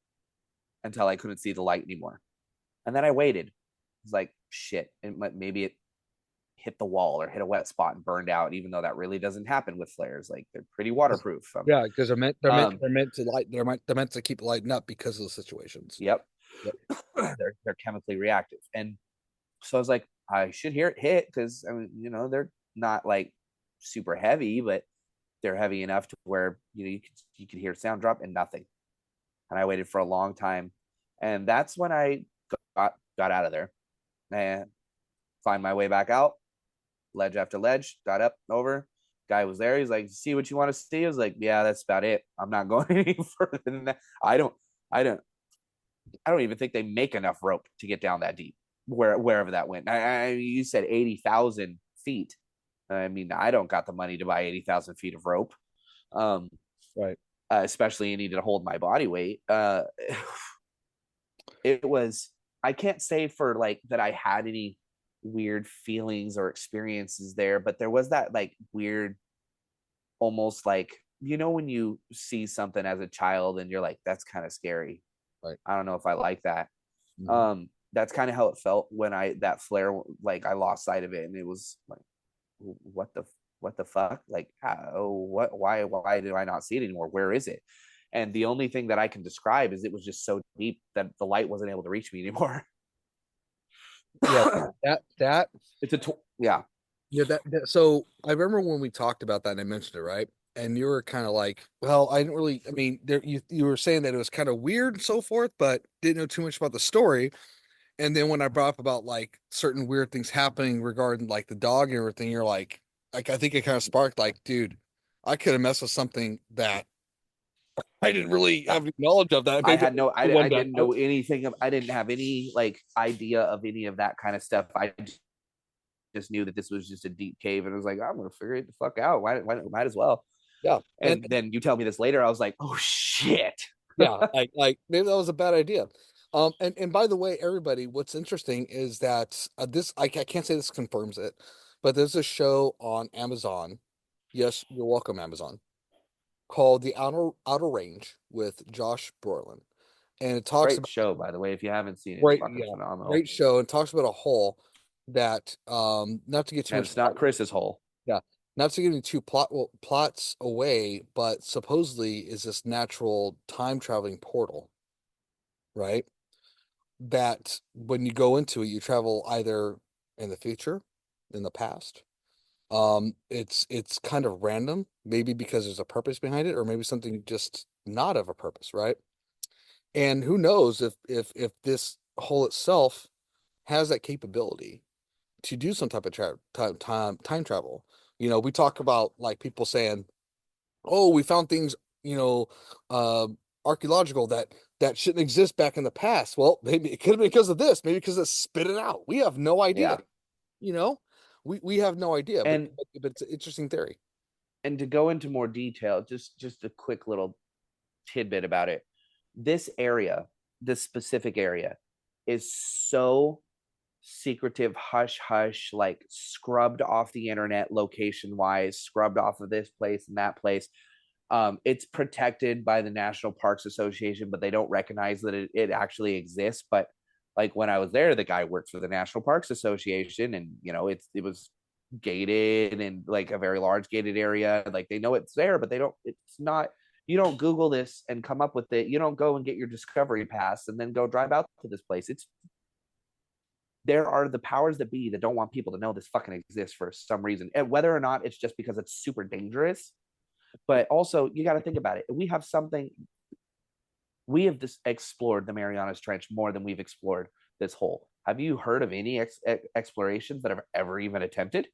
until I couldn't see the light anymore. And then I waited. It was like, shit, maybe it hit the wall or hit a wet spot and burned out, even though that really doesn't happen with flares. Like they're pretty waterproof. Yeah, because Um, they're meant to light they're meant to keep lighting up because of the situations. yep. Yep. They're chemically reactive. And so I was like, I should hear it hit because I mean, they're not like super heavy, but they're heavy enough to where you could hear sound drop and nothing. And I waited for a long time, and that's when I got out of there and climbed my way back out, ledge after ledge, got up over. Guy was there. He's like, "See what you want to see?" I was like, "Yeah, that's about it. I'm not going any further than that. I don't, I don't even think they make enough rope to get down that deep. Wherever that went. You said 80,000 feet. I mean, I don't got the money to buy 80,000 feet of rope. Um, Right. especially you needed to hold my body weight. It was, I can't say for like that I had any weird feelings or experiences there, but there was that like weird, almost like, when you see something as a child and you're like, that's kind of scary. Right. I don't know if I like that. Mhm. that's kind of how it felt when that flare, like I lost sight of it, and it was like, what the fuck, like how, what, why do I not see it anymore? Where is it? And the only thing that I can describe is it was just so deep that the light wasn't able to reach me anymore. Yeah, that It's yeah. yeah so I remember when we talked about that and I mentioned it, right? And you were kind of like, well, I didn't really, I mean, there you were saying that it was kind of weird and so forth, but didn't know too much about the story. And then when I brought up about like certain weird things happening regarding like the dog and everything, you're like I think it kind of sparked like, dude, I could have messed with something that I didn't really have any knowledge of that. I Maybe had no, one I day. didn't know anything of, I didn't have any like idea of any of that kind of stuff. I just knew that this was just a deep cave, and I was like, I'm gonna figure it the fuck out. Why might as well. Yeah. And And then you tell me this later, I was like, oh shit. yeah, like maybe that was a bad idea. And by the way, everybody, what's interesting is that I can't say this confirms it, but there's a show on Amazon. Yes, you're welcome, Amazon, called The Outer Range with Josh Brolin, and it talks Great about show, by the way. If you haven't seen it, it's great, fucking yeah, phenomenal. great show, and talks about a hole that not to get too And much it's not Chris's hole. yeah, not to get into plots away, but supposedly is this natural time traveling portal, right? That when you go into it, you travel either in the future, in the past. It's kind of random, maybe because there's a purpose behind it, or maybe something just not of a purpose, right? And who knows if this hole itself has that capability to do some type of time travel. You know, we talk about like people saying, "Oh, we found things, you know, uh, archaeological that shouldn't exist back in the past." Well, maybe it could have been because of this, maybe because it spit it out. We have no idea. Yeah. You know, we have no idea, And but it's an interesting theory. to go into more detail, just a quick little tidbit about it. This area, this specific area, is so secretive, hush hush, like scrubbed off the internet location wise, scrubbed off of this place and that place. It's protected by the National Parks Association, but they don't recognize that it actually exists. But like when I was there, the guy worked for the National Parks Association, and it was gated and like a very large gated area. Like they know it's there, but they don't. It's not. You don't Google this and come up with it. You don't go and get your Discovery Pass and then go drive out to this place. It's There are the powers that be that don't want people to know this fucking exists for some reason, and whether or not it's just because it's super dangerous. But also, you got to think about it. We have this explored the Marianas Trench more than we've explored this hole. Have you heard of any explorations that have ever even attempted?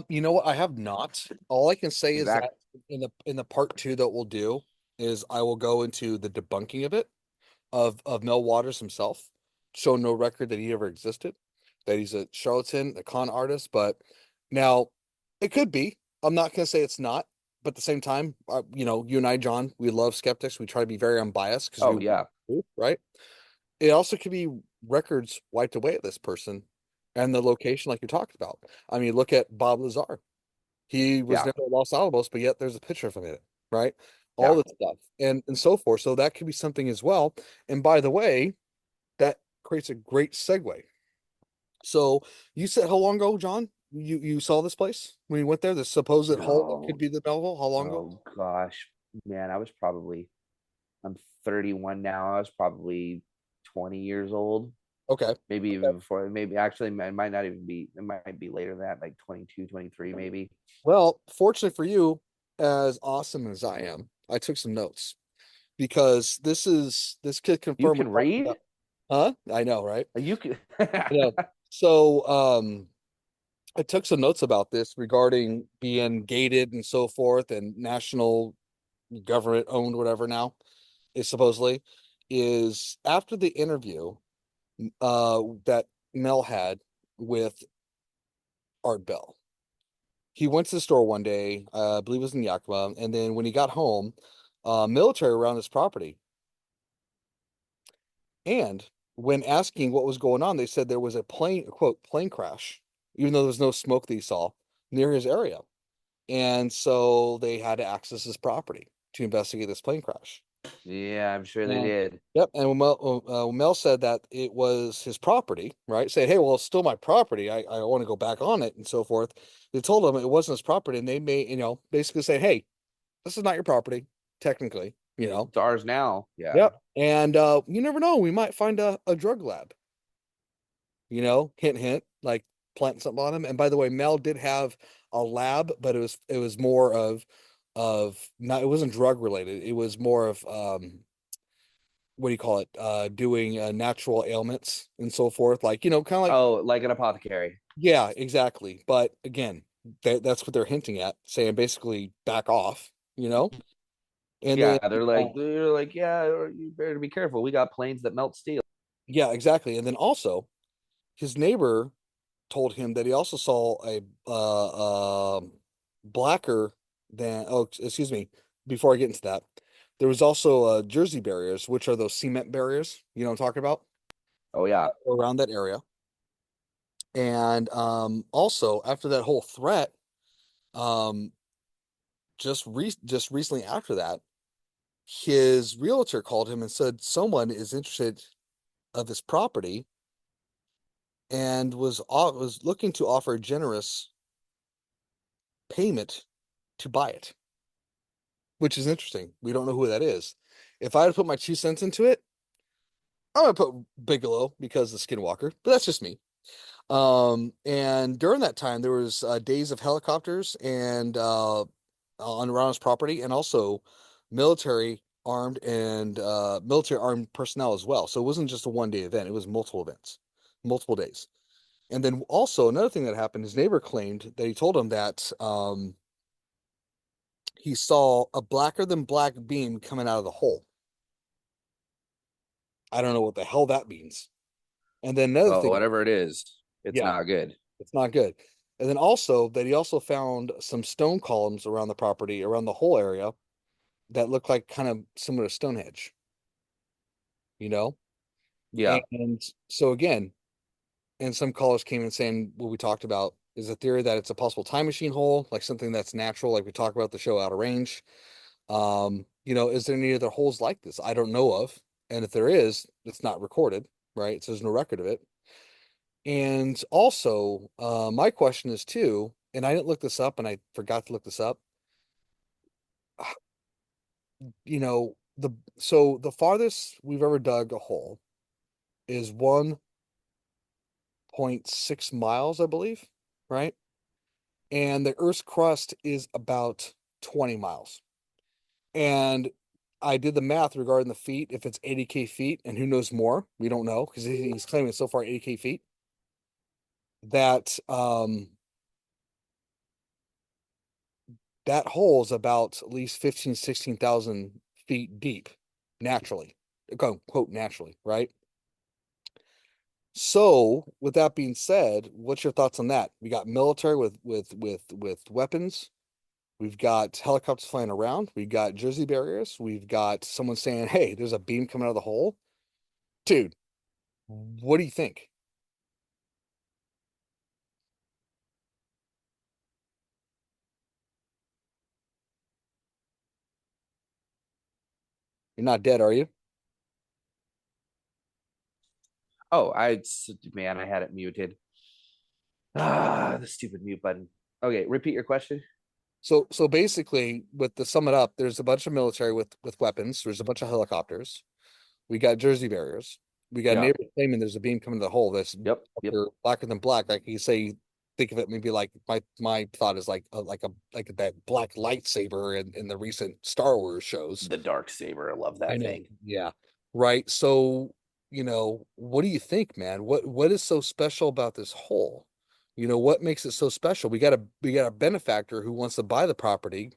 You know what? I have not. All I can say is that Exactly. in the part two that we'll do is I will go into the debunking of it of Mel Waters himself, show no record that he ever existed, that he's a charlatan, a con artist. But now it could be. I'm not going to say it's not. But at the same time, you and I, John, we love skeptics. We try to be very unbiased because we Oh want yeah, truth, right? It also could be records wiped away at this person and the location, like you talked about. I mean, look at Bob Lazar. He was yeah, never at Los Alamos, but yet there's a picture of him in it, right? All yeah. this stuff and so forth. So that could be something as well. And by the way, that creates a great segue. So you said how long ago, John? You saw this place when you went there, the supposed hole that could Oh, be the Melville? How long ago? oh gosh, man, I'm 31 now. I was probably 20 years old, Okay. maybe Okay. even before. Maybe actually, it might not even be. It might be later than that, like 22, 23, maybe. Well, fortunately for you, as awesome as I am, I took some notes because this could You confirm. can read. Huh? I know, right? You can. I know. So, I took some notes about this regarding being gated and so forth, and national government owned, whatever now is supposedly is after the interview that Mel had with Art Bell. He went to the store one day, I believe it was in Yakima, and then when he got home, military around his property. And when asking what was going on, they said there was a plane, quote, plane crash, even though there was no smoke that he saw near his area. And so they had to access his property. to investigate this plane crash. Yeah, I'm sure they And did. yep, and Mel said that it was his property, right? Said, "Hey, well, it's still my property. I want to go back on it and so forth." They told him it wasn't his property, and they may, basically say, "Hey, this is not your property, technically." It's ours now. Yeah. Yep. And you never know, we might find a drug lab. Hint, hint, like planting something on him. And by the way, Mel did have a lab, but it was more of not, it wasn't drug related. It was more of what do you call it? Doing natural ailments and so forth. Like, kind of like, Oh, like an apothecary. yeah, exactly. But again, that's what they're hinting at, saying basically back off. And then Yeah, they're like, yeah, you better be careful. We got planes that melt steel. yeah, exactly. And then also his neighbor told him that he also saw a blacker than, oh, excuse me, before I get into that, there was also Jersey barriers, which are those cement barriers, what I'm talking about, Oh yeah. around that area. And also after that whole threat, um, just recently after that, his realtor called him and said someone is interested of his property and was looking to offer a generous payment to buy it, which is interesting. We don't know who that is. If I had to put my 2 cents into it, I'm gonna put Bigelow because of Skinwalker, but that's just me. And during that time, there was days of helicopters and on around his property, and also military armed personnel as well. So it wasn't just a 1 day event; it was multiple events, multiple days. And then also another thing that happened, his neighbor claimed that he told him that he saw a blacker than black beam coming out of the hole. I don't know what the hell that means. And then another Well, thing, whatever it is, it's yeah, not good. it's not good. And then also that he also found some stone columns around the property, around the whole area, that look like kind of similar to Stonehenge, you know? Yeah. And so again, and some callers came in saying what we talked about is a theory that it's a possible time machine hole, like something that's natural, like we talked about the show Out of Range. Is there any other holes like this? I don't know of. And if there is, it's not recorded, right? So there's no record of it. And also, my question is too, and I didn't look this up and I forgot to look this up. The farthest we've ever dug a hole is 1.6 miles, I believe, right? And the Earth's crust is about 20 miles. And I did the math regarding the feet, if it's 80K feet, and who knows more, we don't know because he's claiming so far 80K feet. That hole is about at least 15, 16,000 feet deep, naturally, quote, naturally, right? So, with that being said, what's your thoughts on that? We got military with weapons. We've got helicopters flying around. We've got Jersey barriers. We've got someone saying, "Hey, there's a beam coming out of the hole." Dude, what do you think? You're not dead, are you? Oh, man, I had it muted. The stupid mute button. Okay, repeat your question. So basically, with the sum it up, there's a bunch of military with weapons. There's a bunch of helicopters. We got Jersey barriers. We got Yeah. neighbors claiming there's a beam coming to the hole that's Yep. Yep. blacker than black. Like you say, think of it maybe like my thought is like that black lightsaber in the recent Star Wars shows. The dark saber. I love I that know. thing. Yeah. Right. So, what do you think, man? What is so special about this hole? What makes it so special? We got a benefactor who wants to buy the property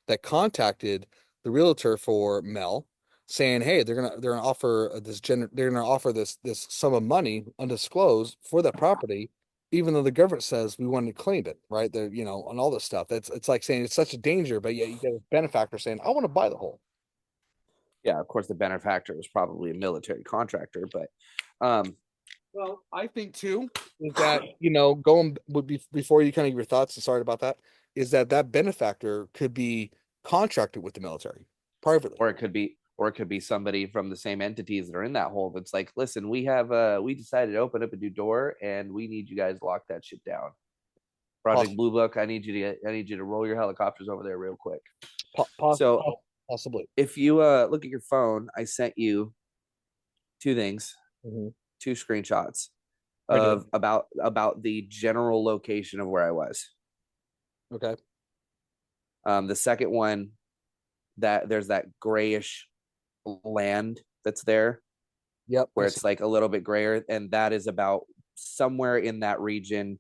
that contacted the realtor for Mel saying, "Hey, they're gonna offer this sum of money undisclosed for that property." Even though the government says we want to claim it, right? They're, on all this stuff. It's like saying it's such a danger, but yet you get a benefactor saying, "I want to buy the hole." Yeah, of course, the benefactor was probably a military contractor, but um, Well, I think too is that, going would be before you kind of your thoughts, and sorry about that, is that benefactor could be contracted with the military. privately. Or it could be somebody from the same entities that are in that hole that's like, listen, we decided to open up a new door and we need you guys to lock that shit down. Project Poss- Blue Book, I need you to roll your helicopters over there real quick. po- po- So Possibly. if you look at your phone, I sent you two things, Hmm. two screenshots I do. of about the general location of where I was. Okay. The second one, that there's that grayish land that's there Yep. I where see. it's like a little bit grayer, and that is about somewhere in that region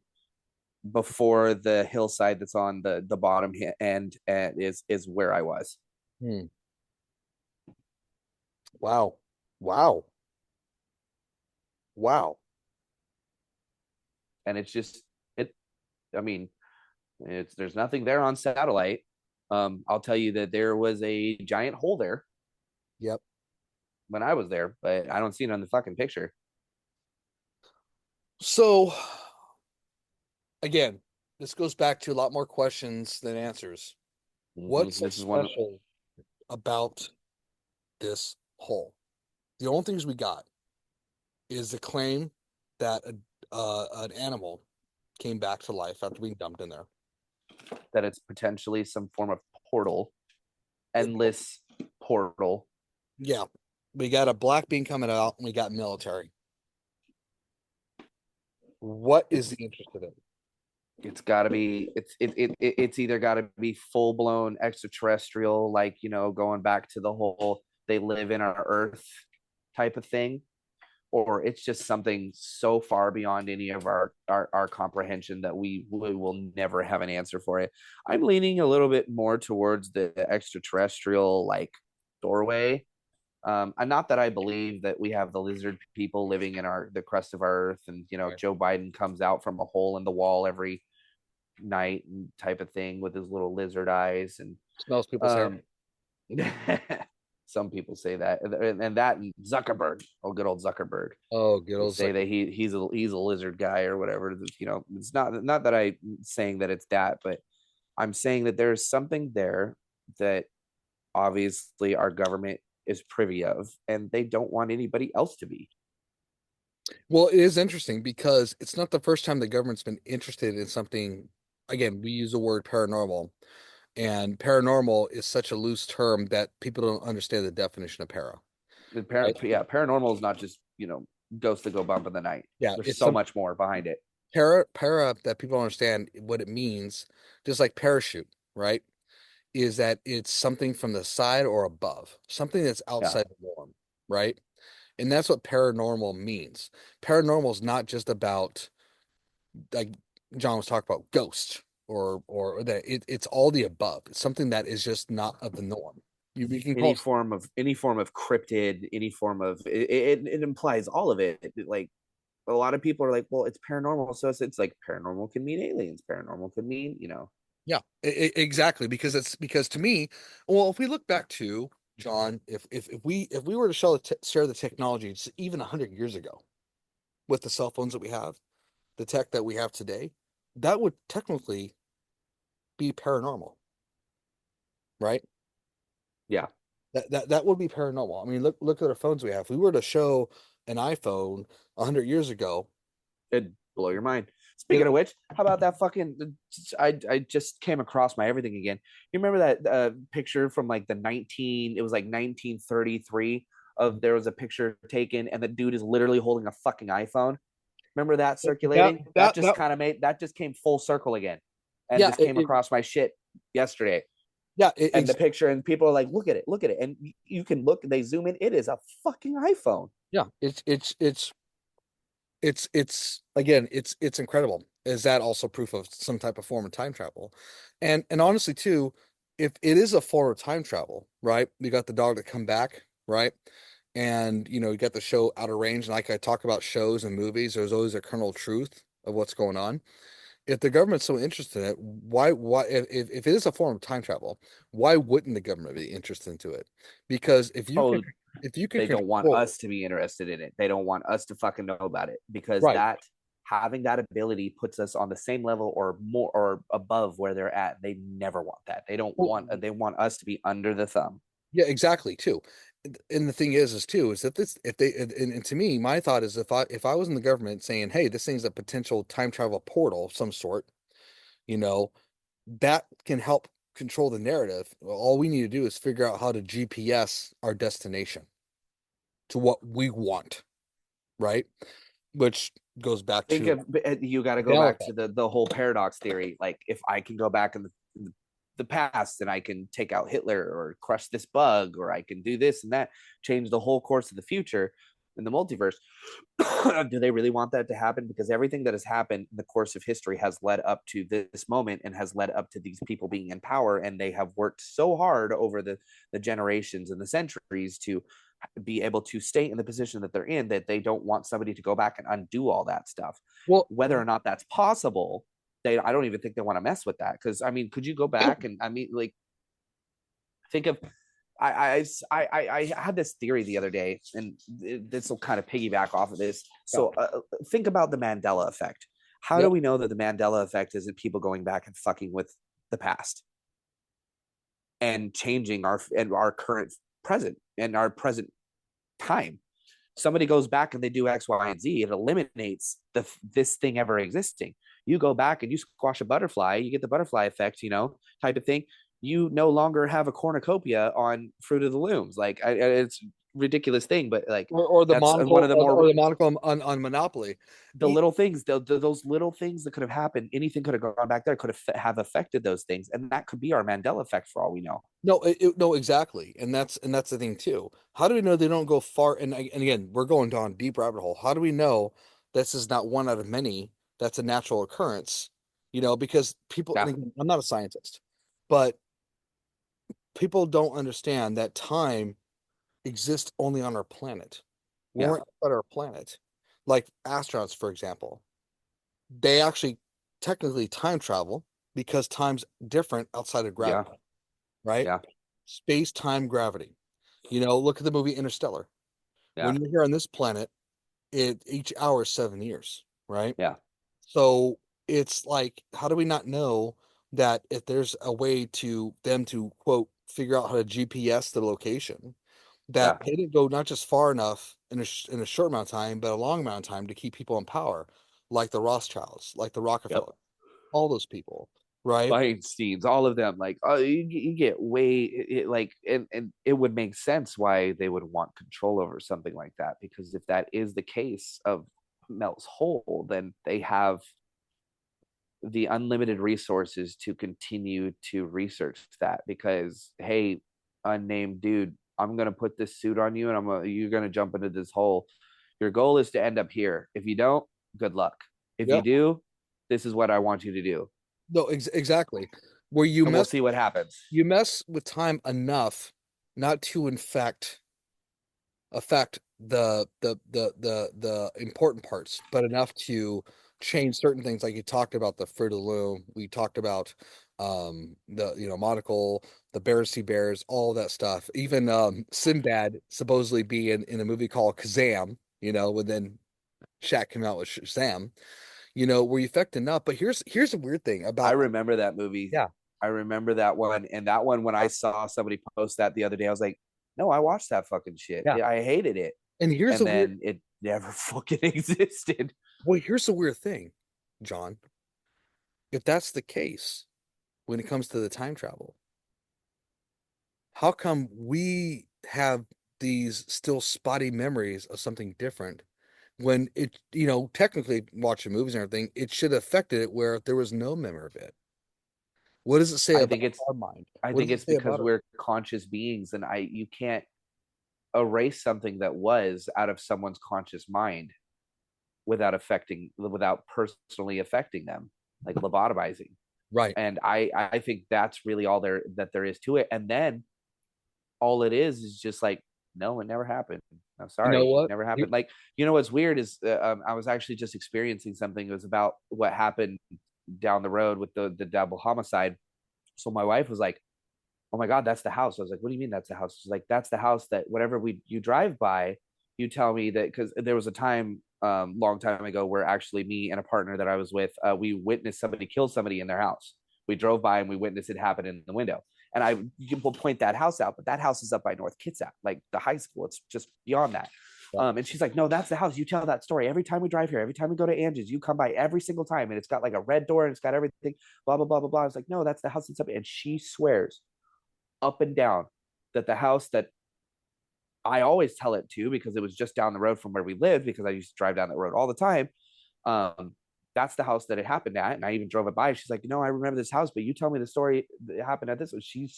before the hillside that's on the bottom end and is where I was. Hmm. Wow. Wow. Wow. And it's just it. I mean, it's there's nothing there on satellite. I'll tell you that there was a giant hole there Yep. when I was there, but I don't see it on the fucking picture. So again, this goes back to a lot more questions than answers. What's so This is one. special about this hole? The only things we got is the claim that an animal came back to life after being dumped in there. That it's potentially some form of portal, endless portal. Yeah, we got a black bean coming out, and we got military. What is the It's interest of it? it's got to be it's either got to be full blown extraterrestrial, like going back to the whole they live in our Earth type of thing, or it's just something so far beyond any of our comprehension that we will never have an answer for it. I'm leaning a little bit more towards the extraterrestrial like doorway. And not that I believe that we have the lizard people living in the crust of our Earth, and Right. Joe Biden comes out from a hole in the wall every night and type of thing with his little lizard eyes, and Smells people's hair. um, some people say that, and that and Zuckerberg, good old Zuckerberg, Oh, good they old say that he's a lizard guy or whatever. It's not that I'm saying that it's that, but I'm saying that there's something there that obviously our government is privy of, and they don't want anybody else to be. Well, it is interesting because it's not the first time the government's been interested in something. Again, we use the word paranormal, and paranormal is such a loose term that people don't understand the definition of para. Right? Paranormal is not just ghosts that go bump in the night. Yeah, There's it's so some much more behind it. para that people understand what it means, just like parachute, right? Is that it's something from the side or above, something that's Yeah, outside the norm, right? And that's what paranormal means. Paranormal is not just about, like John was talking about, ghosts or that it's all the above. It's something that is just not of the norm. You can call any form of cryptid, any form of it implies all of it. Like a lot of people are like, well, it's paranormal, so it's like paranormal can mean aliens, paranormal could mean yeah, exactly, because it's because to me, well, if we look back to John, if we were to share the technology just even 100 years ago with the cell phones that we have, the tech that we have today, that would technically be paranormal, right? yeah, That would be paranormal. I mean, look at the phones we have. If we were to show an iPhone 100 years ago, it'd blow your mind. it, Speaking of which, how about that fucking? I just came across my everything again. You remember that picture from like the 19? It was like 1933. Of there was a picture taken, and the dude is literally holding a fucking iPhone. Remember that that circulating? That that just that kind of made that just came full circle again, and yeah, just came across my shit yesterday. yeah, And the picture, and people are like, look at it, and you can look. They zoom in. It is a fucking iPhone. yeah, it's again, it's incredible. Is that also proof of some type of form of time travel? And honestly, too, if it is a form of time travel, right? You got the dog that come back, right? And you got the show Outer Range, and like I talk about shows and movies, there's always a kernel of truth of what's going on. If the government's so interested in it, why if it is a form of time travel, why wouldn't the government be interested into it? Because Oh, if you can they don't want control, us to be interested in it. They don't want us to fucking know about it because right, that having that ability puts us on the same level or more or above where they're at. They never want that. They don't well, want. They want us to be under the thumb. Yeah, exactly, too. And the thing is too, is that this, if they, and to me, my thought is if I was in the government saying, hey, this thing's a potential time travel portal of some sort, you know, that can help control the narrative. All we need to do is figure out how to GPS our destination to what we want, right? Which goes back Think to of you got to go Mandela back to effect. the whole paradox theory. Like if I can go back in the past and I can take out Hitler or crush this bug or I can do this and that, change the whole course of the future in the multiverse. Do they really want that to happen? Because everything that has happened in the course of history has led up to this moment and has led up to these people being in power, and they have worked so hard over the generations and the centuries to be able to stay in the position that they're in, that they don't want somebody to go back and undo all that stuff. Well, Whether or not that's possible, I don't even think they want to mess with that. Because I mean, could you go back and I mean, like, think of I had this theory the other day, and this will kind of piggyback off of this. So think about the Mandela effect. How do yep. we know that the Mandela effect isn't people going back and fucking with the past and changing our current present and our present time? Somebody goes back and they do X, Y, and Z, it eliminates this thing ever existing. You go back and you squash a butterfly, you get the butterfly effect, type of thing. You no longer have a cornucopia on Fruit of the Looms. Like it's a ridiculous thing, but like Or the that's one monocle of the more or the monocle on Monopoly. the little things, those little things that could have happened. Anything could have gone back there, could have affected those things, and that could be our Mandela effect for all we know. No, no, exactly, and that's the thing too. How do we know they don't go far? And again, we're going down a deep rabbit hole. How do we know this is not one out of many? That's a natural occurrence, because people. And Yeah, again, I'm not a scientist, but people don't understand that time exists only on our planet. When yeah, we're outside our planet, like astronauts, for example, they actually technically time travel because time's different outside of yeah, gravity, right? yeah, Space, time, gravity. Look at the movie Interstellar. yeah, When you're here on this planet, each hour is 7 years, right? yeah, So it's like, how do we not know that if there's a way to them to quote figure out how to GPS the location, that yeah. they didn't go not just far enough in a short amount of time, but a long amount of time to keep people in power, like the Rothschilds, like the Yep. Rockefeller, all those people, right? Feinstein's, all of them. Like, oh, you get way like, and it would make sense why they would want control over something like that, because if that is the case of Melt's Hole, then they have the unlimited resources to continue to research that. Because hey, unnamed dude, I'm gonna put this suit on you, and you're gonna jump into this hole. Your goal is to end up here. If you don't, good luck. If you Yep. do, this is what I want you to do, No, exactly. Where you and we'll mess see what happens. you mess with time enough not to affect the important parts, but enough to change certain things. Like you talked about the Fruit of the Loom, we talked about the monocle, the bears see bears, all that stuff. Even Sinbad supposedly be in a movie called Kazam, when then Shaq came out with Shazam, where you affect enough. But here's the weird thing I about remember that movie. yeah. I remember that one. And that one, when I saw somebody post that the other day, I was like, no, I watched that fucking shit. Yeah. I hated it. And here's And the weird then it never fucking existed. well, here's the weird thing, John. If that's the case when it comes to the time travel, how come we have these still spotty memories of something different when technically watching movies and everything, it should have affected it where there was no memory of it. What does it say I about think it's our mind? I What think does it it's say because about it? we're conscious beings, and I you can't erase something that was out of someone's conscious mind without personally affecting them, like lobotomizing. Right. And I think that's really all there is to it. And then all it is just like, no, it never happened. I'm You know sorry, it what? never happened. Like, what's weird is I was actually just experiencing something. It was about what happened down the road with the double homicide. So my wife was like, oh my god, that's the house. I was like, what do you mean that's the house? She's like, that's the house that whatever you drive by, you tell me that. Because there was a time long time ago where actually me and a partner that I was with, we witnessed somebody kill somebody in their house. We drove by and we witnessed it happen in the window. And you will point that house out, but that house is up by North Kitsap, like the high school. It's just beyond that. And she's like, no, that's the house. You tell that story every time we drive here. Every time we go to Angie's, you come by every single time, and it's got like a red door and it's got everything. Blah blah blah blah blah. I was like, no, that's the house that's up. And she swears up and down that the house that I always tell it to, because it was just down the road from where we lived, because I used to drive down that road all the time. That's the house that it happened at, and I even drove it by. She's like, no, I remember this house, but you tell me the story that happened at this one.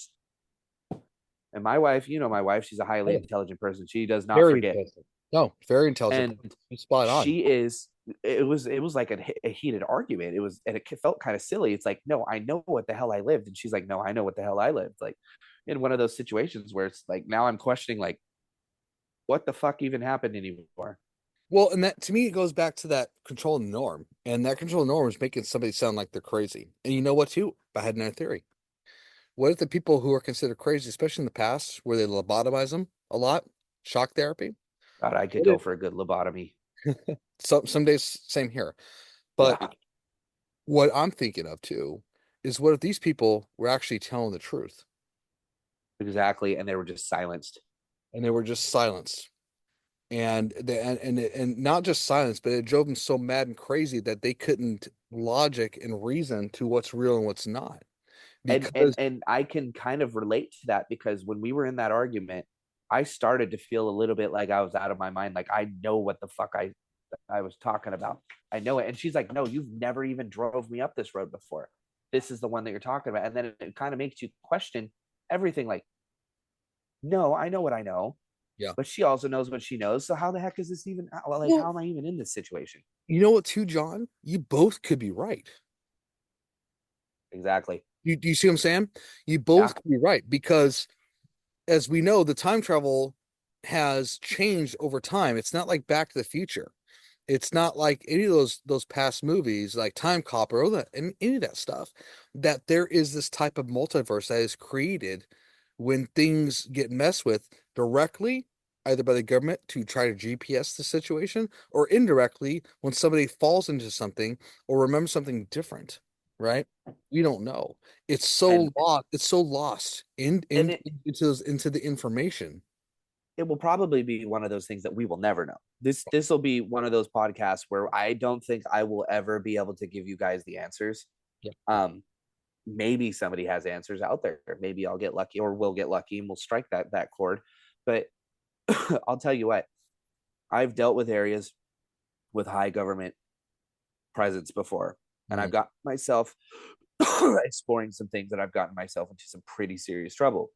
And my wife, my wife, she's a highly intelligent person. She does not Very forget. intelligent. No, very intelligent. And Spot on. she is. It was like a heated argument. And it felt kind of silly. It's like, no, I know what the hell I lived, and she's like, no, I know what the hell I lived. Like, in one of those situations where it's like, now I'm questioning, like, what the fuck even happened anymore. Well, and that to me, it goes back to that control and norm. And that control and norm is making somebody sound like they're crazy. And you know what, too? I had another theory. What if the people who are considered crazy, especially in the past, where they lobotomize them a lot, shock therapy? God, I could What go if, for a good lobotomy. some days, same here. But Yeah, what I'm thinking of, too, is what if these people were actually telling the truth exactly. And they were just silenced. and they were just silenced? And not just silence, but it drove them so mad and crazy that they couldn't logic and reason to what's real and what's not. And I can kind of relate to that, because when we were in that argument, I started to feel a little bit like I was out of my mind. Like, I know what the fuck I was talking about. I know it. And she's like, no, you've never even drove me up this road before. This is the one that you're talking about. And then it kind of makes you question everything. Like, no, I know what I know, Yeah. but she also knows what she knows. So how the heck is this even, like, Well, how am I even in this situation? you know what, too, John? You both could be right. Exactly. Do you see what I'm saying? You Yeah. both could be right because, as we know, the time travel has changed over time. It's not like Back to the Future. It's not like any of those past movies, like Time Cop or any of that stuff. That there is this type of multiverse that is created when things get messed with directly, either by the government to try to GPS the situation, or indirectly when somebody falls into something or remembers something different, right? We don't know. It's so And lost. It's so lost and into the information. it will probably be one of those things that we will never know. This will be one of those podcasts where I don't think I will ever be able to give you guys the answers. Yeah. Maybe somebody has answers out there. Maybe I'll get lucky, or we'll get lucky, and we'll strike that chord. But I'll tell you what, I've dealt with areas with high government presence before, and I've Mm, got myself exploring some things that I've gotten myself into some pretty serious trouble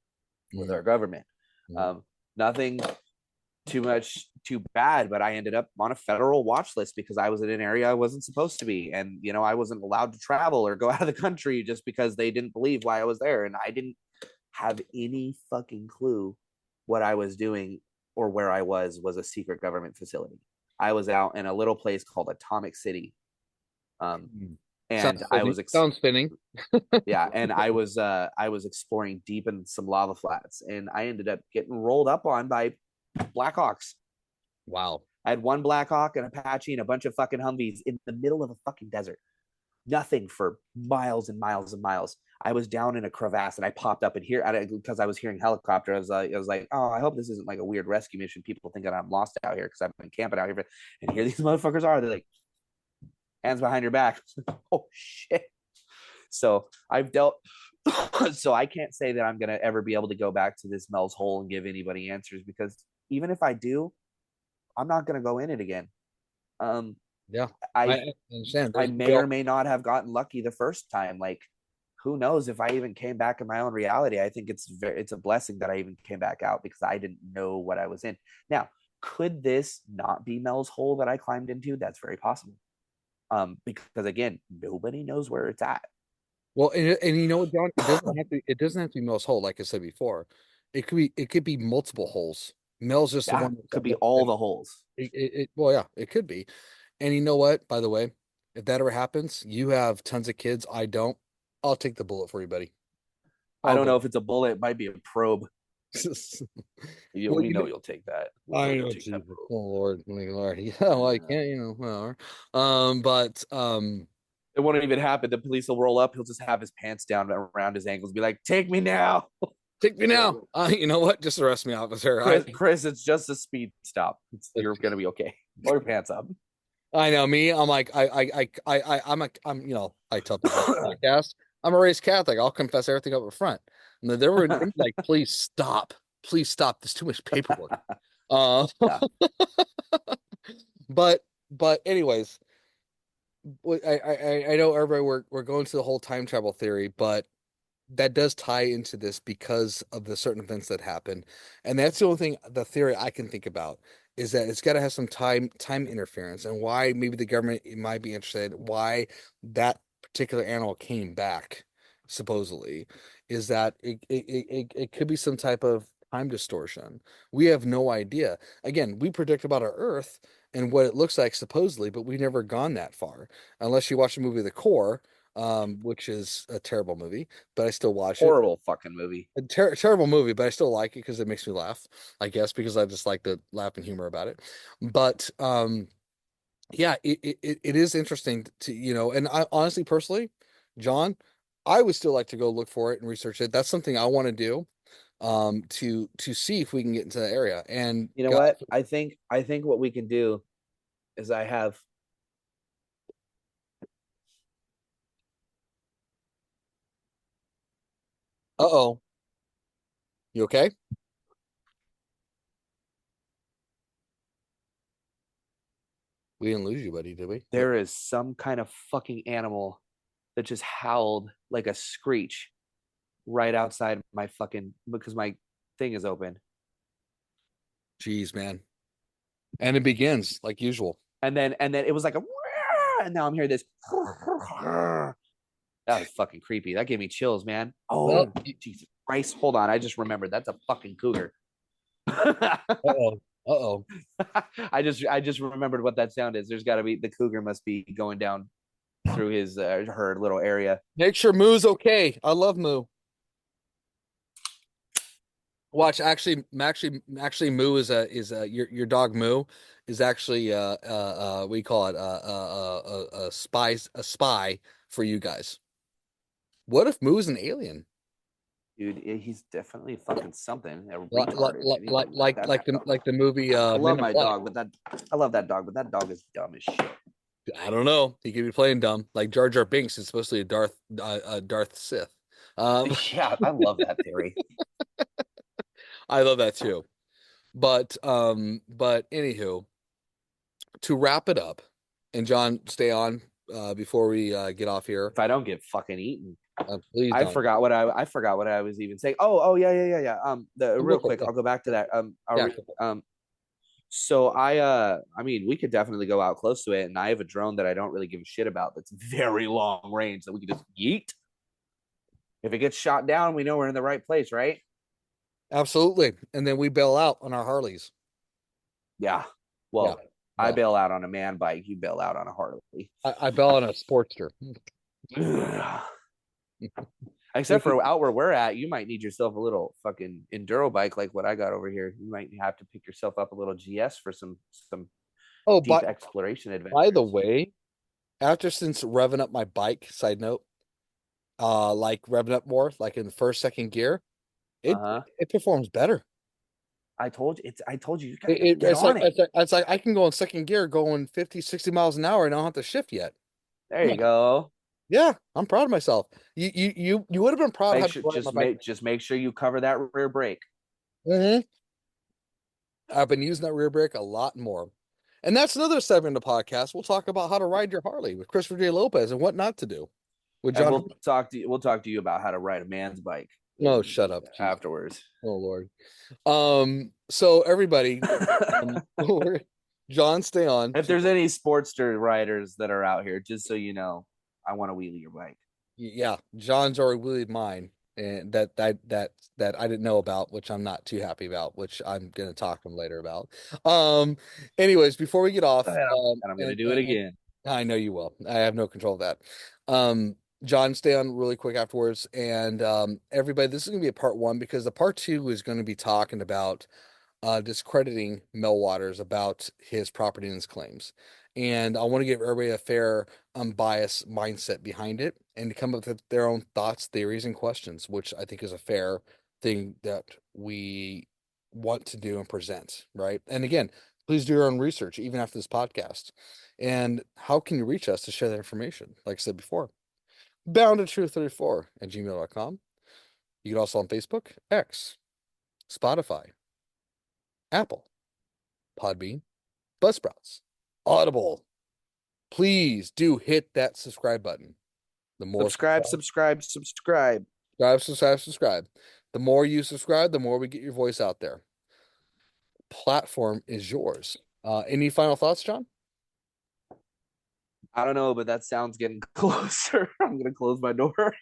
with mm, our government. mm. Nothing too bad, but I ended up on a federal watch list because I was in an area I wasn't supposed to be, and I wasn't allowed to travel or go out of the country just because they didn't believe why I was there, and I didn't have any fucking clue what I was doing or where I was a secret government facility. I was out in a little place called Atomic City, Mm. and Sounds fitting. Sounds fitting. yeah, and I was exploring deep in some lava flats, and I ended up getting rolled up on by Blackhawks. Wow. I had one Blackhawk, an Apache, and a bunch of fucking Humvees in the middle of a fucking desert. Nothing for miles and miles and miles. I was down in a crevasse, and I popped up and here because I was hearing helicopter. I was like, oh, I hope this isn't like a weird rescue mission. People think that I'm lost out here because I've been camping out here. And here these motherfuckers are. They're like, hands behind your back. Oh shit. So I've dealt. So I can't say that I'm gonna ever be able to go back to this Mel's hole and give anybody answers, because even if I do, I'm not gonna go in it again. Um, Yeah. I I understand. I There's may or may not have gotten lucky the first time. Like, who knows if I even came back in my own reality? I think it's a blessing that I even came back out, because I didn't know what I was in. Now, could this not be Mel's hole that I climbed into? That's very possible. Because again, nobody knows where it's at. well, and you know what, John? It doesn't have to be Mel's hole, like I said before. It could be multiple holes. Mel's just the Yeah, one could be all the holes. well, yeah, it could be. And you know what, by the way, if that ever happens, you have tons of kids. I don't. I'll take the bullet for you, buddy. I I'll don't go. know if it's a bullet, it might be a probe. Well, We know you'll take that. We know I you'll know take that Jesus. Oh Lord, my Lord. Yeah, well, I probe. can't, whatever. But It it won't even happen. The police will roll up. He'll just have his pants down around his ankles, be like, "Take me now, Take me now. You know what? Just arrest me, officer. Chris. Chris, it's just a speed stop. You're gonna be okay. Pull your pants up." I know me. I'm like, I'm, I tell people on the podcast, I'm a raised Catholic. I'll confess everything up front. And they were like, please stop. Please stop. There's too much paperwork. Uh, Yeah. but anyways, I know everybody we're going to the whole time travel theory, but that does tie into this because of the certain events that happen. And that's the only thing, the theory I can think about is that it's got to have some time interference and why maybe the government might be interested, why that particular animal came back, supposedly, is that it could be some type of time distortion. We have no idea. Again, we predict about our Earth and what it looks like supposedly, but we've never gone that far. Unless you watch the movie The Core, which is a terrible movie, but I still watch it. Horrible fucking movie. A terrible movie, but I still like it because it makes me laugh, I guess, because I just like the laugh and humor about it. But yeah, it is interesting to, and I honestly, personally, John, I would still like to go look for it and research it. That's something I want to do, to see if we can get into that area. And You know God, what? I think what we can do is I have uh-oh, you okay? We didn't lose you, buddy, did we? there is some kind of fucking animal that just howled like a screech right outside my fucking because my thing is open. Jeez, man. And it begins like usual. And then it was like a and now I'm hearing this. That was fucking creepy. That gave me chills, man. Well, Oh, Jesus Christ. Hold on. I just remembered. That's a fucking cougar. uh-oh. Uh-oh. I just remembered what that sound is. There's got to be the cougar must be going down through his her little area. Make sure Moo's okay. I love Moo. Watch, actually, Moo is your dog Moo is actually we call it a spy for you guys. What if Moo is an alien? Dude, he's definitely fucking something. A Like like retarded. like like like That, like the like the movie I Men love in my Black. dog, but that I love that dog, but that dog is dumb as shit. I don't know. He could be playing dumb. Like Jar Jar Binks is supposed to be a Darth Sith. Um, Yeah, I love that theory. I love that too. But anywho, to wrap it up, and John, stay on before we get off here. If I don't get fucking eaten. Please I don't. forgot what I forgot what I was even saying. Oh yeah. The Real real quick, quick, yeah. I'll go back to that. Yeah, So I mean, we could definitely go out close to it, and I have a drone that I don't really give a shit about. That's very long range that we could just yeet. If it gets shot down, we know we're in the right place, right? absolutely. And then we bail out on our Harleys. Yeah. Yeah, Well, I yeah. bail out on a man bike. You bail out on a Harley. I bail on a Sportster. Except for out where we're at, you might need yourself a little fucking enduro bike like what I got over here. You might have to pick yourself up a little GS for some Oh, deep but exploration by the adventures. way, since revving up my bike, side note, like revving up more, like in the first, second gear, it Uh-huh. it performs better. I told you gotta It, get it's on like it. it's like I can go in second gear going 50, 60 miles an hour and I don't have to shift yet. There Yeah, you go. yeah, I'm proud of myself. You would have been proud Make had you sure ride my bike. just make sure you cover that rear brake. Hmm. I've been using that rear brake a lot more. And that's another segment of the podcast. We'll talk about how to ride your Harley with Christopher J. Lopez and what not to do with And John. we'll talk to you about how to ride a man's bike Oh, shut up. Jeez. afterwards. Oh, Lord. So everybody, um, John, stay on. If there's any Sportster riders that are out here, just so you know, I want to wheelie your bike. Yeah, John's already wheelied mine, and that I didn't know about, which I'm not too happy about, which I'm gonna talk to him later about. Um, anyways, before we get off, And I'm gonna do it and again. I know you will. I have no control of that. John, stay on really quick afterwards, and everybody, this is gonna be a part one because the part two is going to be talking about discrediting Mel Waters about his property and his claims. And I want to give everybody a fair, unbiased mindset behind it and to come up with their own thoughts, theories, and questions, which I think is a fair thing that we want to do and present, right? And again, please do your own research, even after this podcast. And how can you reach us to share that information? Like I said before, bound to truth34 at gmail.com. You can also on Facebook, X, Spotify, Apple, Podbean, Buzzsprouts, Audible. Please do hit that subscribe button. The more Subscribe, subscribe, subscribe. subscribe. The more you subscribe, the more we get your voice out there. Platform is yours. Any final thoughts, John? I don't know, but that sound's getting closer. I'm gonna close my door.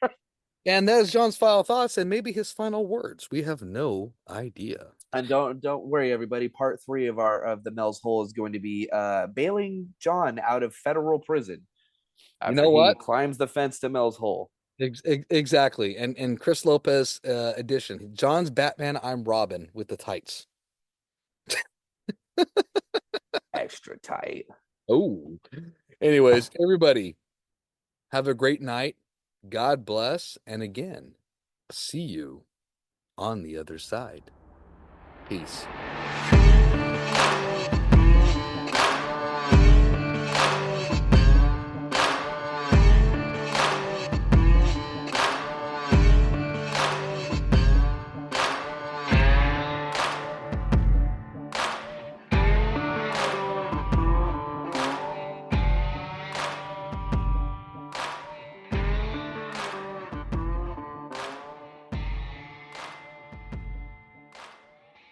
And that is John's final thoughts and maybe his final words. We have no idea. And don't worry, everybody. Part 3 of the Mel's Hole is going to be bailing John out of federal prison You after know he what? climbs the fence to Mel's Hole. Exactly. And Chris Lopez edition. John's Batman, I'm Robin with the tights. Extra tight. Oh. Anyways, everybody, have a great night. God bless. And again, see you on the other side. Peace.